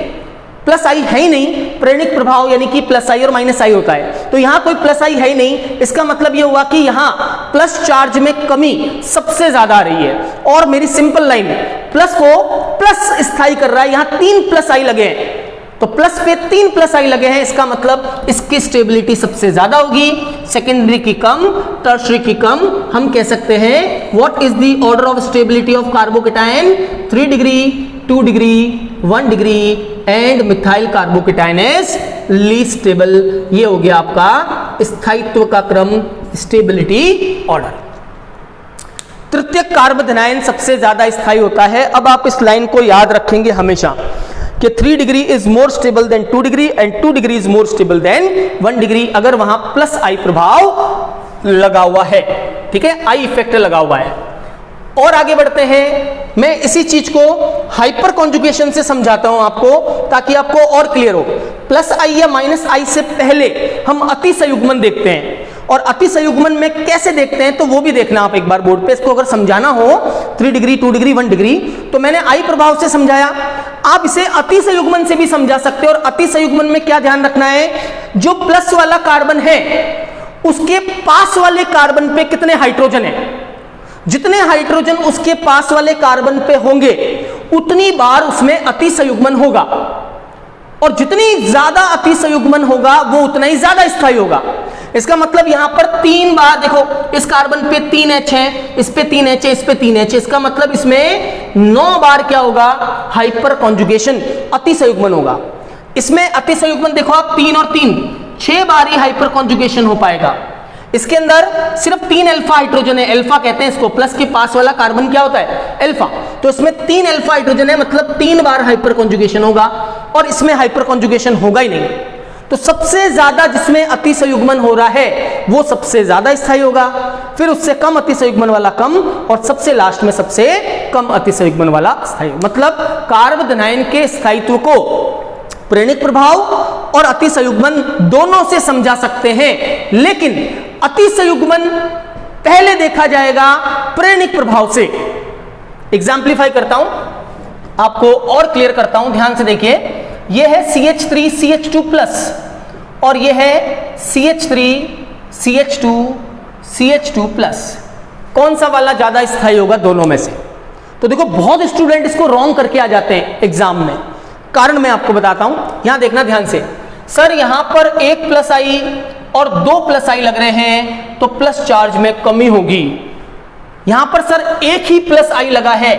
प्लस आई है ही नहीं, प्रेरणिक प्रभाव यानी कि प्लस आई और माइनस आई होता है, तो यहां कोई प्लस आई है ही नहीं। इसका मतलब यह हुआ कि यहां प्लस चार्ज में कमी सबसे ज्यादा आ रही है। और मेरी सिंपल लाइन, प्लस को प्लस स्थायी कर रहा है, यहां 3 प्लस आई लगे हैं, तो प्लस पे 3 प्लस आई लगे हैं, इसका मतलब इसकी स्टेबिलिटी सबसे ज्यादा होगी, सेकेंडरी की कम, टर्शरी की कम। हम कह सकते हैं what is the order of stability of carbocation, 3 degree, 2 degree, 1 degree, and methyl carbocation is least stable. ये हो गया आपका स्थायित्व का क्रम, स्टेबिलिटी ऑर्डर। तृतीयक कार्बोधनायन सबसे ज्यादा स्थायी होता है। अब आप इस लाइन को याद रखेंगे हमेशा कि 3 degree is more stable than 2 degree and 2 degree is more stable then 1 degree, अगर वहां प्लस आई प्रभाव लगा हुआ है। ठीक है, आई इफेक्ट लगा हुआ है। और आगे बढ़ते हैं, मैं इसी चीज को हाइपर कॉन्जुगेशन से समझाता हूं आपको, ताकि आपको और क्लियर हो। प्लस आई या माइनस आई से पहले हम अति संयुग्मन देखते हैं, और अति संयुग्मन में कैसे देखते हैं तो वो भी देखना आप एक बार बोर्ड पे। इसको अगर समझाना हो 3 डिग्री, 2 डिग्री, 1 डिग्री, तो मैंने आई प्रभाव से समझाया, आप इसे अति संयुग्मन से भी समझा सकते हो। और अति संयुग्मन में क्या ध्यान रखना है, जो प्लस वाला कार्बन है उसके पास वाले कार्बन पे कितने हाइड्रोजन है, जितने हाइड्रोजन उसके पास वाले कार्बन पे होंगे उतनी बार उसमें अति संयुग्मन होगा, और जितनी ज्यादा अति संयुग्मन होगा वो उतना ही ज्यादा स्थायी होगा। इसका मतलब यहां पर 3 बार देखो, इस कार्बन पे 3 H है, इस पे 3 H है, इस पे 3 H है, इसका मतलब इसमें 9 बार क्या होगा, हाइपर कॉन्जुगेशन, अति संयुग्मन होगा। इसमें अति संयुग्मन देखो आप 3 और 3, 6 बार ही हाइपर कॉन्जुगेशन हो पाएगा। इसके अंदर सिर्फ 3 अल्फा हाइड्रोजन है, अल्फा कहते हैं इसको, प्लस के पास वाला कार्बन क्या होता है, अल्फा। तो इसमें 3 अल्फा हाइड्रोजन है, मतलब 3 बार हाइपर कॉन्जुगेशन होगा, और इसमें हाइपर कॉन्जुगेशन होगा ही नहीं। तो सबसे ज्यादा जिसमें अतिसयुग्मन हो रहा है वो सबसे ज्यादा स्थायी होगा, फिर उससे कम अतिसयुग्मन वाला कम, और सबसे लास्ट में सबसे कम अतिसयुग्मन वाला स्थायी। मतलब कार्बोदनाइन के स्थायित्व को प्रेरणिक प्रभाव और अतिसयुग्मन दोनों से समझा सकते हैं, लेकिन अतिसयुग्मन पहले देखा जाएगा प्रेरणिक प्रभाव से। एग्जाम्पलीफाई करता हूं, आपको और क्लियर करता हूं, ध्यान से देखिए। यह है CH3 CH2+ और यह है CH3 CH2 CH2+। कौन सा वाला ज्यादा स्थायी होगा दोनों में से? तो देखो बहुत स्टूडेंट इसको रॉन्ग करके आ जाते हैं एग्जाम में। कारण मैं आपको बताता हूं, यहां देखना ध्यान से। सर यहां पर 1+I और 2+I लग रहे हैं तो प्लस चार्ज में कमी होगी। यहां पर सर एक ही +I लगा है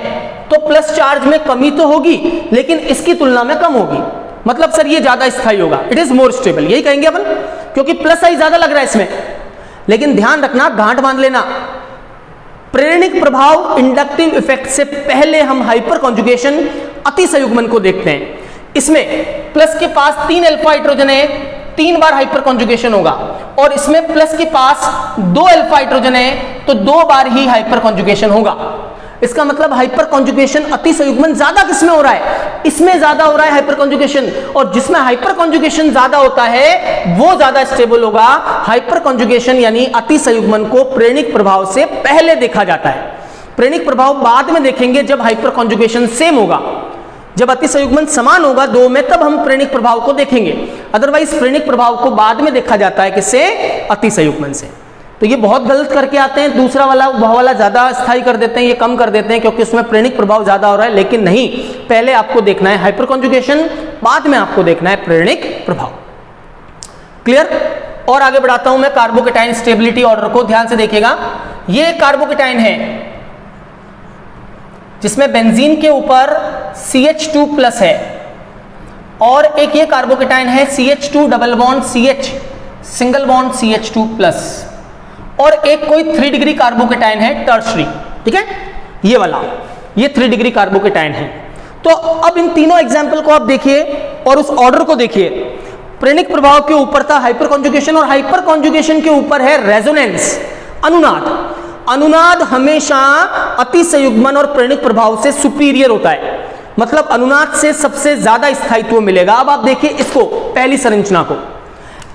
तो प्लस चार्ज में कमी तो होगी, लेकिन इसकी तुलना में कम होगी। मतलब सर ये ज्यादा स्थायी होगा, इट इज मोर स्टेबल, यही कहेंगे अपन, क्योंकि +I ज्यादा लग रहा है इसमें। लेकिन ध्यान रखना, गांठ बांध लेना, प्रेरणिक प्रभाव इंडक्टिव इफेक्ट से पहले हम हाइपर कॉन्जुगेशन अतिसयुग्मन को देखते हैं। इसमें प्लस के पास 3 अल्फा हाइड्रोजन है, 3 बार हाइपर कॉन्जुगेशन होगा, और इसमें प्लस के पास 2 अल्फा हाइड्रोजन है तो 2 बार ही हाइपर कॉन्जुगेशन होगा। इसका मतलब हाइपर कॉन्जुगेशन अतिसयुग्मन ज्यादा किसमें हो रहा है? इसमें ज्यादा हो रहा है हाइपर कॉन्जुगेशन, और जिसमें हाइपर कॉन्जुगेशन ज्यादा होता है वो ज्यादा स्टेबल होगा। हाइपर कॉन्जुगेशन यानी अतिसयुग्मन को प्रेरणिक प्रभाव से पहले देखा जाता है, प्रेरणिक प्रभाव बाद में देखेंगे जब हाइपर कॉन्जुगेशन सेम होगा। जब अतिसयुग्मन समान होगा दो में, तब हम प्रेरणिक प्रभाव को देखेंगे। अदरवाइज प्रेरणिक प्रभाव को बाद में देखा जाता है, किससे? अतिसयुग्मन से। तो ये बहुत गलत करके आते हैं, दूसरा वाला ज्यादा स्थायी कर देते हैं, ये कम कर देते हैं क्योंकि उसमें प्रेरणिक प्रभाव ज्यादा हो रहा है। लेकिन नहीं, पहले आपको देखना है हाइपर कॉन्जुगेशन, बाद में आपको देखना है प्रेरणिक प्रभाव। क्लियर? और आगे बढ़ाता हूं मैं कार्बोकेटाइन स्टेबिलिटी ऑर्डर को, ध्यान से देखिएगा। ये कार्बोकेटाइन है जिसमें बेंजीन के ऊपर CH2+ है, और एक ये कार्बोकेटाइन है CH2 double bond CH single bond CH2+, और एक कोई 3 डिग्री कार्बोकेटाइन है टर्शरी, ठीक है, ये वाला, ये 3 डिग्री कार्बोकेटाइन है। तो अब इन तीनों एग्जाम्पल को आप देखिए और उस ऑर्डर को देखिए। प्रेरणिक प्रभाव के ऊपर था हाइपर कॉन्जुगेशन, और हाइपर कॉन्जुगेशन के ऊपर है रेजोनेंस, अनुनाद। अनुनाद हमेशा अतिसयुग्मन और प्रेरणिक प्रभाव से सुपीरियर होता है, मतलब अनुनाद से सबसे ज्यादा स्थायित्व मिलेगा। अब आप देखिए इसको, पहली संरचना को,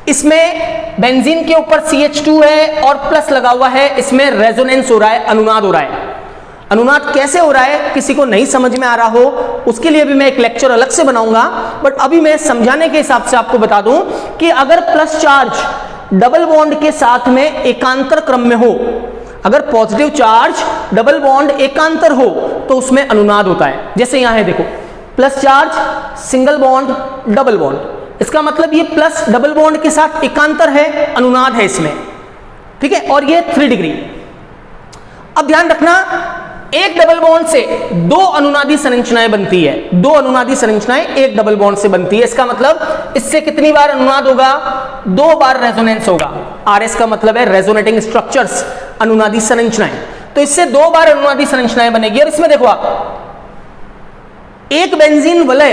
इसमें बेंजीन के ऊपर CH2 है और प्लस लगा हुआ है, इसमें रेजोनेंस हो रहा है, अनुनाद हो रहा है। अनुनाद कैसे हो रहा है, किसी को नहीं समझ में आ रहा हो उसके लिए भी मैं एक लेक्चर अलग से बनाऊंगा, बट अभी मैं समझाने के हिसाब से आपको बता दूं कि अगर प्लस चार्ज डबल बॉन्ड के साथ में एकांतर क्रम में हो, अगर पॉजिटिव चार्ज डबल बॉन्ड एकांतर हो तो उसमें अनुनाद होता है। जैसे यहां है देखो, plus charge single bond double bond, इसका मतलब ये प्लस डबल बॉन्ड के साथ एकांतर है, अनुनाद है इसमें, ठीक है, और ये 3 डिग्री। अब ध्यान रखना, एक डबल बॉन्ड से 2 अनुनादी संरचनाएं बनती है, 2 अनुनादी संरचनाएं एक डबल बॉन्ड से बनती है। इसका मतलब इससे कितनी बार अनुनाद होगा? 2 बार रेजोनेंस होगा। RS का मतलब है रेजोनेटिंग स्ट्रक्चर्स, अनुनादी संरचनाएं। तो इससे 2 बार अनुनादी संरचनाएं बनेगी। और इसमें देखो आप, एक बेंजीन वलय,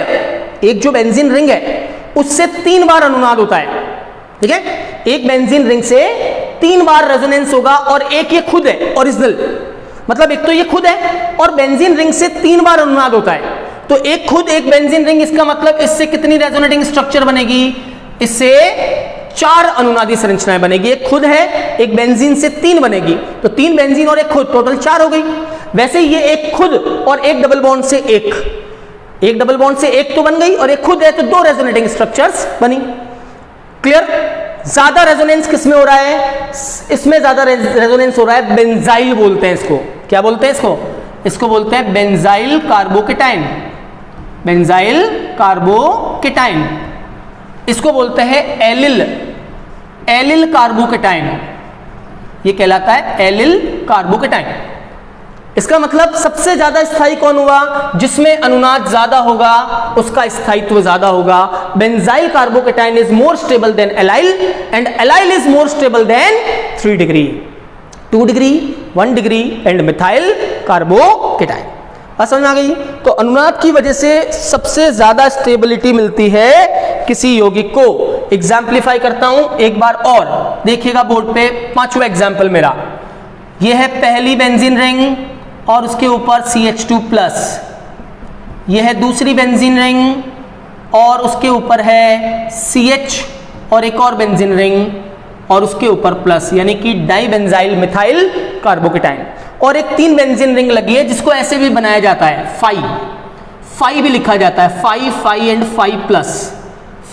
एक जो बेंजीन रिंग है उससे 3 बार अनुनाद होता है, ठीक है, एक बेंजीन रिंग से 3 बार रेजोनेंस होगा, और एक ये खुद है ओरिजिनल, मतलब एक तो ये खुद है और बेंजीन रिंग से 3 बार अनुनाद होता है। तो एक खुद एक बेंजीन रिंग, इसका मतलब इससे कितनी रेजोनेटिंग स्ट्रक्चर बनेगी? इससे 4 अनुनादी संरचनाएं बनेगी। एक खुद है, एक बेंजीन से 3 बनेगी, तो 3 बेंजीन और एक खुद, टोटल 4 हो गई। वैसे ये एक खुद और एक डबल बॉन्ड से एक डबल बॉन्ड से एक तो बन गई, और एक खुद है तो 2 रेजोनेटिंग स्ट्रक्चर्स बनी। क्लियर? ज्यादा रेजोनेंस किसमें हो रहा है? इसमें ज्यादा रेजोनेंस हो रहा है, बेंजाइल बोलते हैं इसको। क्या बोलते हैं इसको? इसको बोलते हैं बेंजाइल कार्बोकेटाइन, बेंजाइल कार्बोकेटाइन। इसको बोलते हैं एलिल कार्बोकेटाइन, ये कहलाता है एलिल कार्बोकेटाइन। इसका मतलब सबसे ज्यादा स्थायी कौन हुआ? जिसमें अनुनाद ज्यादा होगा उसका स्थायित्व ज्यादा होगा। Benzyl carbocation is more stable then allyl, and allyl is more stable then 3 degree, 2 degree, 1 degree and methyl carbocation. बात समझ में आ गई? तो अनुनाद की वजह से सबसे ज्यादा स्टेबिलिटी मिलती है किसी यौगिक को। एग्जाम्पलीफाई करता हूं एक बार और, देखिएगा बोर्ड पे 5वां एग्जाम्पल मेरा। यह है पहली बेंजीन रिंग और उसके ऊपर CH2+, यह है दूसरी बेंजीन रिंग और उसके ऊपर है CH और एक और बेंजीन रिंग और उसके ऊपर प्लस, यानी कि डाइबेंजाइल मिथाइल कार्बोकेटाइन। और एक 3 बेंजीन रिंग लगी है जिसको ऐसे भी बनाया जाता है, फाई भी लिखा जाता है, phi and phi plus.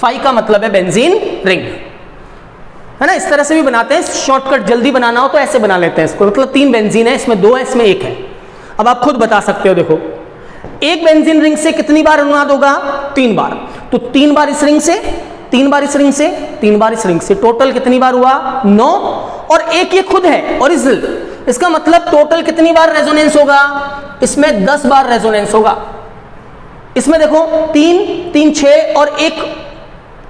Phi का मतलब है बेंजीन रिंग, है ना। इस तरह से भी बनाते हैं, शॉर्टकट जल्दी बनाना हो तो ऐसे बना लेते हैं इसको। मतलब 3 बेंजीन है, इसमें 2 है, इसमें 1 है। अब आप खुद बता सकते हो, देखो एक बेंजीन रिंग से कितनी बार अनुनाद होगा? 3 बार। तो 3 बार इस रिंग से, 3 बार इस रिंग से, 3 बार इस रिंग से, टोटल कितनी बार हुआ? 9। और एक ये खुद है ओरिजिनल, इसका मतलब टोटल कितनी बार रेजोनेंस होगा? इसमें 10 बार रेजोनेंस होगा। इसमें देखो 3 6 और एक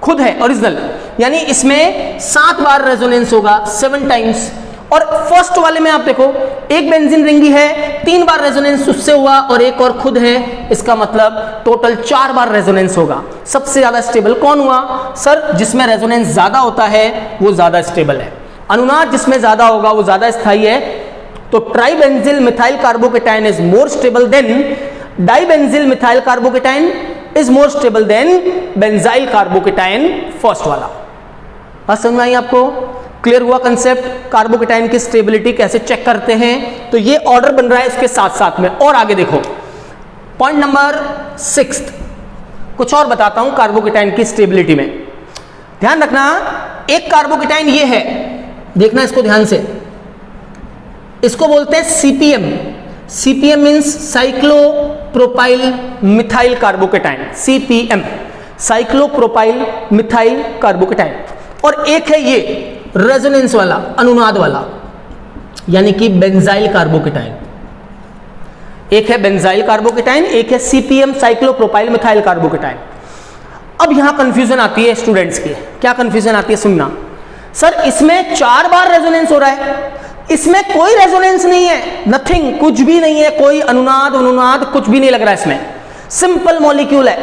खुद है ओरिजिनल, यानी इसमें 7 बार रेजोनेंस होगा, 7 टाइम्स। और फर्स्ट वाले में आप देखो एक बेंजीन रिंग ही है, 3 बार रेजोनेंस उससे हुआ और एक और खुद है, इसका मतलब टोटल 4 बार रेजोनेंस होगा। सबसे ज्यादा स्टेबल कौन हुआ? सर जिसमें रेजोनेंस ज्यादा होता है वो ज्यादा स्टेबल है, अनुनाद जिसमें ज्यादा होगा वो ज्यादा स्थायी है। तो tribenzyl methyl carbocation is more stable than dibenzyl methyl carbocation is more stable than benzyl carbocation, first वाला। समझ में आई आपको? क्लियर हुआ कंसेप्ट? कार्बोकेटाइन की स्टेबिलिटी कैसे चेक करते हैं, तो ये ऑर्डर बन रहा है उसके साथ साथ में। और आगे देखो पॉइंट नंबर 6, कुछ और बताता हूं कार्बोकेटाइन की स्टेबिलिटी में। ध्यान रखना, एक कार्बोकेटाइन ये है, देखना इसको ध्यान से, इसको बोलते हैं CPM। CPM means cyclopropyl methyl carbocation, CPM cyclopropyl methyl carbocation. और एक है ये रेजोनेंस वाला, अनुनाद वाला, यानी कि बेंजाइल कार्बोकेटाइन। एक है बेंजाइल कार्बोकेटाइन, एक है CPM साइक्लोप्रोपाइल मिथाइल कार्बोकेटाइन। अब यहां कंफ्यूजन आती है स्टूडेंट्स की। क्या कंफ्यूजन आती है? सुनना, सर इसमें 4 बार रेजोनेंस हो रहा है, इसमें कोई रेजोनेंस नहीं है, नथिंग, कुछ भी नहीं है, कोई अनुनाद कुछ भी नहीं लग रहा है इसमें, सिंपल मॉलिक्यूल है,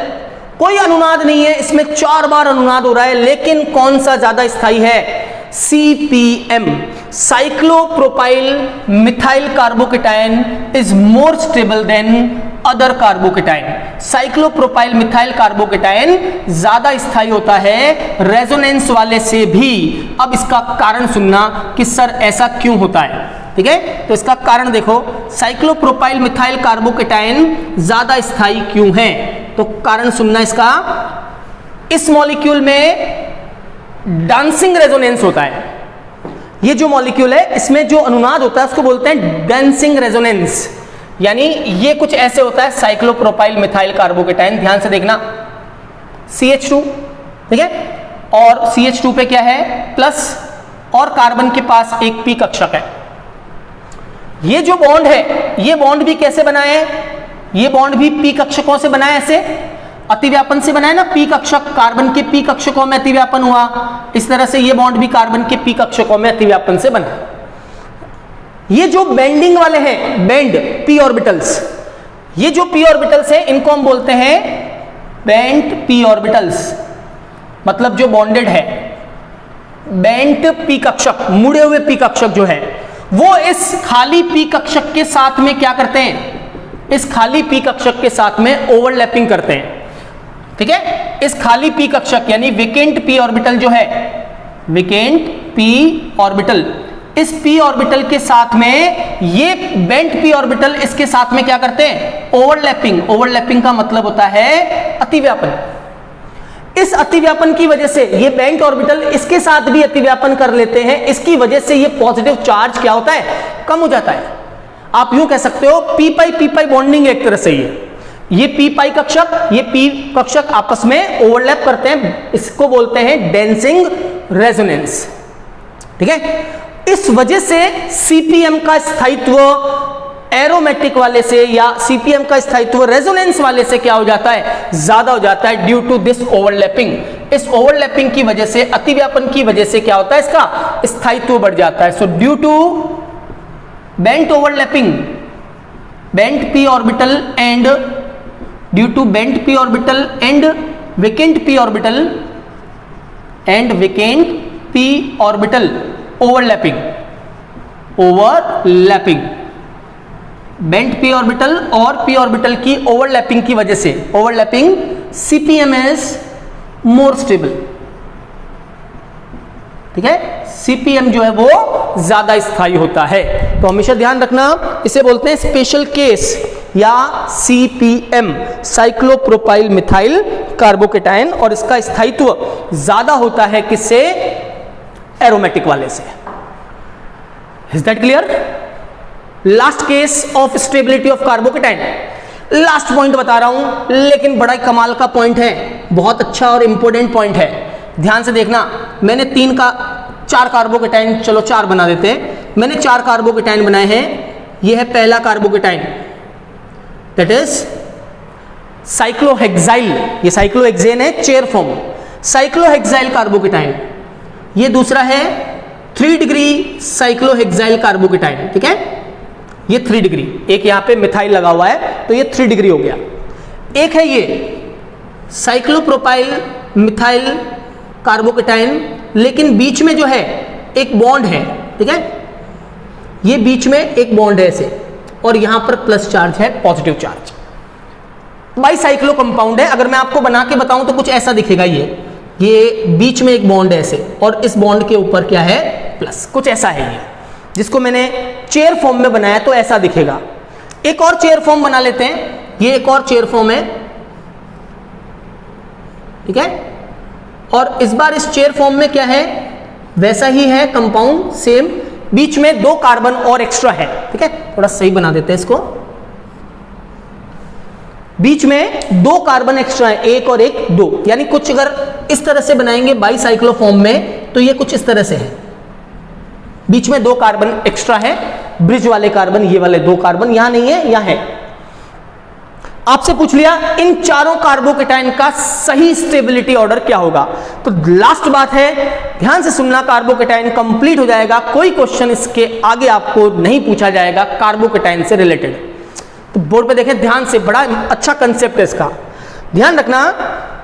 कोई अनुनाद नहीं है, इसमें 4 बार अनुनाद हो रहा है, लेकिन कौन सा ज्यादा स्थायी है? CPM cyclopropyl methyl carbocation is more stable then other carbocation. Cyclopropyl methyl carbocation ज्यादा स्थायी होता है रेजोनेंस वाले से भी। अब इसका कारण सुनना कि सर ऐसा क्यों होता है, ठीक है? तो इसका कारण देखो, साइक्लोप्रोपाइल मिथाइल कार्बोकेटाइन ज्यादा स्थायी क्यों है? तो कारण सुनना इसका, इस मॉलिक्यूल में डांसिंग रेजोनेंस होता है। ये जो मॉलिक्यूल है इसमें जो अनुनाद होता है उसको बोलते हैं डांसिंग रेजोनेंस, यानी ये कुछ ऐसे होता है साइक्लोप्रोपाइल मिथाइल कार्बोकेटाइन। ध्यान से देखना, CH2, ठीक है, और CH2 पे क्या है? प्लस, और कार्बन के पास एक p कक्षक है। ये जो बॉन्ड है, ये बॉन्ड भी कैसे बना है? ये बॉन्ड भी p कक्षकों से बना है, ऐसे अतिव्यापन से बना है ना, p कक्षक, कार्बन के p कक्षकों में अतिव्यापन हुआ, इस तरह से ये बॉन्ड भी कार्बन के p कक्षकों में अतिव्यापन से बना है। ये जो बेंडिंग वाले हैं, बेंड p ऑर्बिटल्स, ये जो p ऑर्बिटल्स हैं इनको हम बोलते हैं बेंट p ऑर्बिटल्स, मतलब जो बॉन्डेड है, बेंट p कक्षक, मुड़े हुए p कक्षक जो है वो इस खाली p कक्षक के साथ में क्या करते हैं? इस खाली p कक्षक के साथ में ओवरलैपिंग करते हैं, ठीक है? इस खाली p कक्षक यानी वेकेंट p ऑर्बिटल जो है, वेकेंट p ऑर्बिटल, इस p ऑर्बिटल के साथ में ये बेंट p ऑर्बिटल इसके साथ में क्या करते हैं? ओवरलैपिंग। ओवरलैपिंग का मतलब होता है अतिव्यापन। इस अतिव्यापन की वजह से ये बेंट ऑर्बिटल इसके साथ भी अतिव्यापन कर लेते हैं, इसकी वजह से ये पॉजिटिव चार्ज क्या होता है? कम हो जाता है। आप यूं कह सकते हो p पाई बॉन्डिंग एक तरह से ये p पाई कक्षक, ये p कक्षक आपस में ओवरलैप करते हैं, इसको बोलते हैं डेंसिंग रेजोनेंस, ठीक है? इस वजह से CPM का स्थायित्व एरोमेटिक वाले से या CPM का स्थायित्व रेजोनेंस वाले से क्या हो जाता है? ज्यादा हो जाता है, ड्यू टू दिस ओवरलैपिंग। इस ओवरलैपिंग की वजह से, अतिव्यापन की वजह से क्या होता है? इसका स्थायित्व बढ़ जाता है। So due to bent overlapping, bent p orbital and due to bent p orbital and vacant p orbital and vacant p orbital overlapping bent p orbital और p ऑर्बिटल की ओवरलैपिंग की वजह से overlapping CPM is more stable. ठीक है, CPM जो है वो ज्यादा स्थायी होता है। तो हमेशा ध्यान रखना, इसे बोलते हैं स्पेशल केस या CPM, साइक्लोप्रोपाइल मिथाइल कार्बोकेटाइन, और इसका स्थायित्व ज्यादा होता है किससे? एरोमेटिक वाले से। Is that clear? Last case of stability of carbocation, last point बता रहा हूं, लेकिन बड़ा कमाल का पॉइंट है, बहुत अच्छा और इंपॉर्टेंट पॉइंट है। ध्यान से देखना, मैंने 4 कार्बोकेटाइन, चलो 4 बना देते हैं। मैंने 4 कार्बोकेटाइन बनाए हैं। यह है पहला कार्बोकेटाइन, दैट इज साइक्लोहेक्साइल, ये साइक्लोहेक्सेन है, चेयर फॉर्म, साइक्लोहेक्साइल कार्बोकेटाइन। ये दूसरा है 3 डिग्री साइक्लोहेक्साइल कार्बोकेटाइन। ठीक है, ये 3 डिग्री, एक यहां पे मिथाइल लगा हुआ है तो ये 3 डिग्री हो गया। एक है ये साइक्लोप्रोपाइल मिथाइल कार्बोकेटाइन, लेकिन बीच में जो है एक बॉन्ड है। ठीक है, ये बीच में एक बॉन्ड है ऐसे, और यहां पर प्लस चार्ज है, पॉजिटिव चार्ज। बाईसाइक्लो कंपाउंड है। अगर मैं आपको बना के बताऊं तो कुछ ऐसा दिखेगा, ये बीच में एक बॉन्ड है ऐसे, और इस बॉन्ड के ऊपर क्या है? प्लस। कुछ ऐसा है ये, जिसको मैंने चेयर फॉर्म में बनाया तो ऐसा दिखेगा। एक और चेयर फॉर्म बना लेते हैं, ये एक और चेयर फॉर्म है। ठीक है, और इस बार इस चेयर फॉर्म में क्या है? वैसा ही है कंपाउंड, सेम, बीच में 2 कार्बन और एक्स्ट्रा है। ठीक है, थोड़ा सही बना देते हैं इसको। बीच में 2 कार्बन एक्स्ट्रा है, एक और एक 2, यानी कुछ अगर इस तरह से बनाएंगे बाईसाइक्लो फॉर्म में तो ये कुछ इस तरह से है। बीच में 2 कार्बन एक्स्ट्रा है, ब्रिज वाले कार्बन, ये वाले 2 कार्बन यहां नहीं है, यहां है। आपसे पूछ लिया इन चारों कार्बोकेटाइन का सही स्टेबिलिटी ऑर्डर क्या होगा, तो लास्ट बात है, ध्यान से सुनना, कार्बोकेटाइन कंप्लीट हो जाएगा, कोई क्वेश्चन इसके आगे आपको नहीं पूछा जाएगा कार्बोकेटाइन से रिलेटेड। तो बोर्ड पे देखें ध्यान से, बड़ा अच्छा कंसेप्ट है इसका, ध्यान रखना।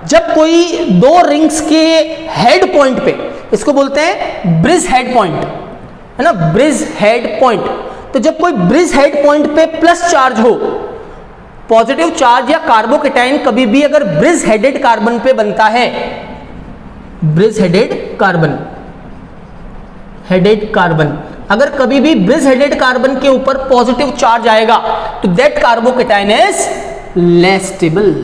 जब कोई 2 रिंग्स के हेड पॉइंट पे, इसको बोलते हैं ब्रिज हेड पॉइंट, है ना, ब्रिज हेड पॉइंट। तो जब कोई ब्रिज हेड पॉइंट पे प्लस चार्ज हो, पॉजिटिव चार्ज या कार्बोकेटाइन कभी भी अगर ब्रिज हेडेड कार्बन पे बनता है, ब्रिज हेडेड कार्बन अगर कभी भी ब्रिज हेडेड कार्बन के ऊपर पॉजिटिव चार्ज आएगा तो that carbocation is less stable.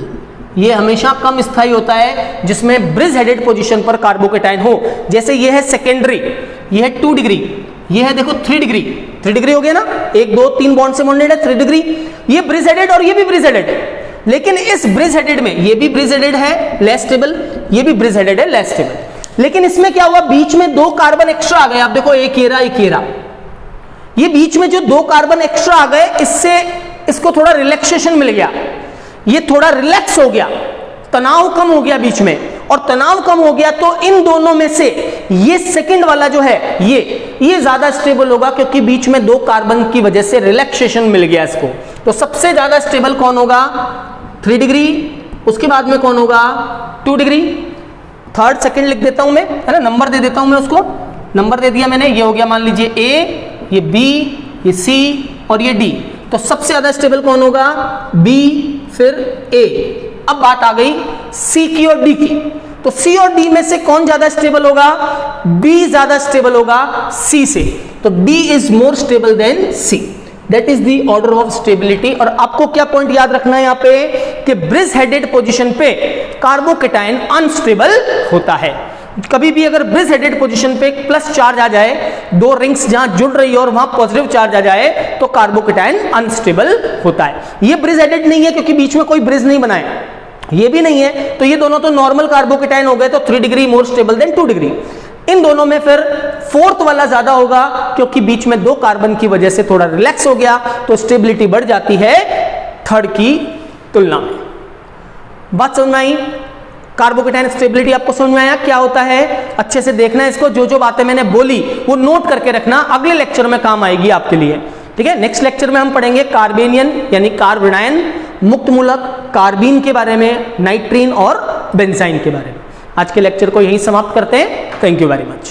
ये हमेशा कम स्थायी होता है जिसमें ब्रिज हेडेड पोजीशन पर कार्बोकेटाइन हो। जैसे ये है सेकेंडरी, ये है 2 डिग्री, ये है देखो 3 डिग्री, 3 डिग्री हो गया ना, 1 2 3 बॉन्ड से बॉन्डेड है, 3 डिग्री। ये ब्रिज हेडेड और ये भी ब्रिज हेडेड है, लेकिन इस ब्रिज हेडेड में ये भी ब्रिज हेडेड है लेस स्टेबल, ये भी ब्रिज हेडेड है लेस स्टेबल। लेकिन इसमें क्या हुआ, बीच में 2 कार्बन एक्स्ट्रा आ गए। आप देखो एक ये रहा, ये बीच में जो 2 कार्बन एक्स्ट्रा आ गए, इससे इसको थोड़ा रिलैक्सेशन मिल गया, ये थोड़ा रिलैक्स हो गया, तनाव कम हो गया बीच में, और तनाव कम हो गया तो इन दोनों में से ये सेकंड वाला जो है ये ज्यादा स्टेबल होगा, क्योंकि बीच में 2 कार्बन की वजह से रिलैक्सेशन मिल गया इसको। तो सबसे ज्यादा स्टेबल कौन होगा? 3 डिग्री, उसके बाद में कौन होगा? 2 डिग्री, थर्ड सेकंड लिख देता हूं मैं, है ना, नंबर दे देता हूं मैं उसको, नंबर दे दिया मैंने, ये हो गया मान लीजिए A, ये B, ये C और ये D। तो सबसे ज्यादा स्टेबल कौन होगा? B, फिर A। अब बात आ गई C की और D की, तो C और D में से कौन ज्यादा स्टेबल होगा? B ज्यादा स्टेबल होगा C से, तो B is more stable then C। That is the order of stability. और आपको क्या पॉइंट याद रखना है यहाँ पे कि ब्रिज हेडेड पोजीशन पे कार्बोकेटाइन अनस्टेबल होता है। कभी भी अगर ब्रिज हेडेड पोजीशन पे प्लस चार्ज आ जाए, 2 रिंग्स जहां जुड़ रही है और वहां पॉजिटिव चार्ज आ जाए, तो कार्बोकेटाइन अनस्टेबल होता है। ये ब्रिज हेडेड नहीं है क्योंकि बीच में कोई ब्रिज नहीं बनाए, ये भी नहीं है, तो ये दोनों तो नॉर्मल कार्बोकेटाइन हो गए, तो 3 degree more stable than 2 degree. इन दोनों में फिर फोर्थ वाला ज्यादा होगा क्योंकि बीच में 2 कार्बन की वजह से थोड़ा रिलैक्स हो गया, तो स्टेबिलिटी बढ़ जाती है थर्ड की तुलना में। बात समझ में आई? कार्बोकेटाइन स्टेबिलिटी आपको समझ में आया क्या होता है? अच्छे से देखना है इसको, जो बातें मैंने बोली वो नोट करके रखना, अगले लेक्चर में काम आएगी आपके लिए, ठीक है। नेक्स्ट लेक्चर में हम पढ़ेंगे कार्बेनियन यानी कार्बेनायन, मुक्त मूलक, कार्बीन के बारे में, नाइट्रीन और बेंजाइन के बारे में। आज के लेक्चर को यहीं समाप्त करते हैं। Thank you very much.